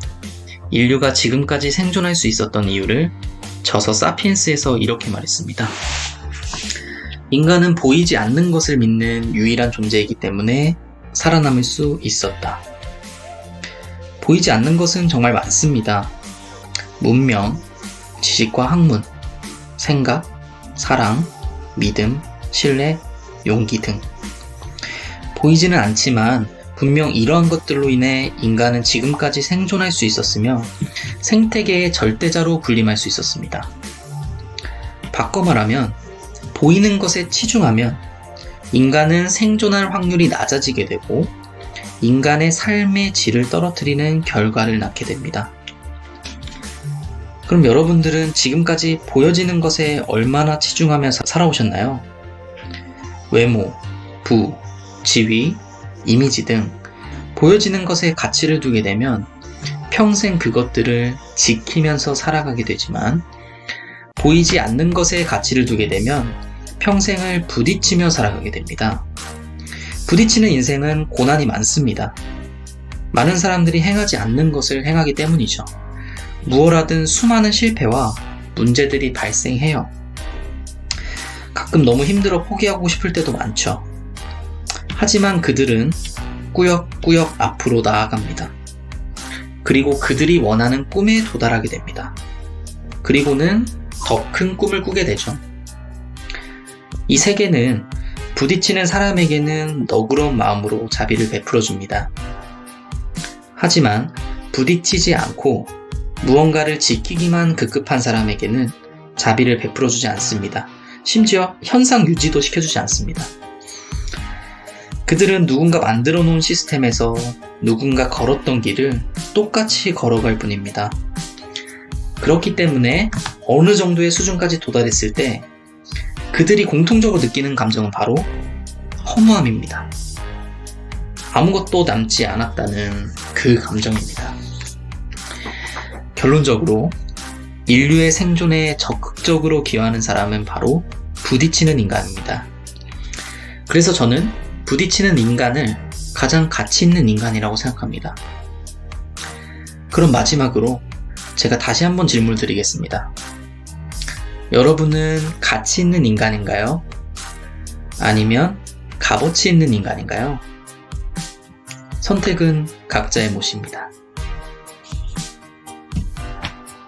인류가 지금까지 생존할 수 있었던 이유를 저서 사피엔스에서 이렇게 말했습니다. 인간은 보이지 않는 것을 믿는 유일한 존재이기 때문에 살아남을 수 있었다. 보이지 않는 것은 정말 많습니다. 문명, 지식과 학문, 생각, 사랑, 믿음, 신뢰, 용기 등. 보이지는 않지만 분명 이러한 것들로 인해 인간은 지금까지 생존할 수 있었으며 생태계의 절대자로 군림할 수 있었습니다. 바꿔 말하면 보이는 것에 치중하면 인간은 생존할 확률이 낮아지게 되고 인간의 삶의 질을 떨어뜨리는 결과를 낳게 됩니다. 그럼 여러분들은 지금까지 보여지는 것에 얼마나 치중하며 살아오셨나요? 외모, 부, 지위, 이미지 등 보여지는 것에 가치를 두게 되면 평생 그것들을 지키면서 살아가게 되지만 보이지 않는 것에 가치를 두게 되면 평생을 부딪히며 살아가게 됩니다. 부딪히는 인생은 고난이 많습니다. 많은 사람들이 행하지 않는 것을 행하기 때문이죠. 무엇 하든 수많은 실패와 문제들이 발생해요. 가끔 너무 힘들어 포기하고 싶을 때도 많죠. 하지만 그들은 꾸역꾸역 앞으로 나아갑니다. 그리고 그들이 원하는 꿈에 도달하게 됩니다. 그리고는 더 큰 꿈을 꾸게 되죠. 이 세계는 부딪히는 사람에게는 너그러운 마음으로 자비를 베풀어줍니다. 하지만 부딪히지 않고 무언가를 지키기만 급급한 사람에게는 자비를 베풀어주지 않습니다. 심지어 현상 유지도 시켜주지 않습니다. 그들은 누군가 만들어 놓은 시스템에서 누군가 걸었던 길을 똑같이 걸어갈 뿐입니다. 그렇기 때문에 어느 정도의 수준까지 도달했을 때 그들이 공통적으로 느끼는 감정은 바로 허무함입니다. 아무것도 남지 않았다는 그 감정입니다. 결론적으로 인류의 생존에 적극적으로 기여하는 사람은 바로 부딪히는 인간입니다. 그래서 저는 부딪히는 인간을 가장 가치 있는 인간이라고 생각합니다. 그럼 마지막으로 제가 다시 한번 질문을 드리겠습니다. 여러분은 가치 있는 인간인가요? 아니면 값어치 있는 인간인가요? 선택은 각자의 몫입니다.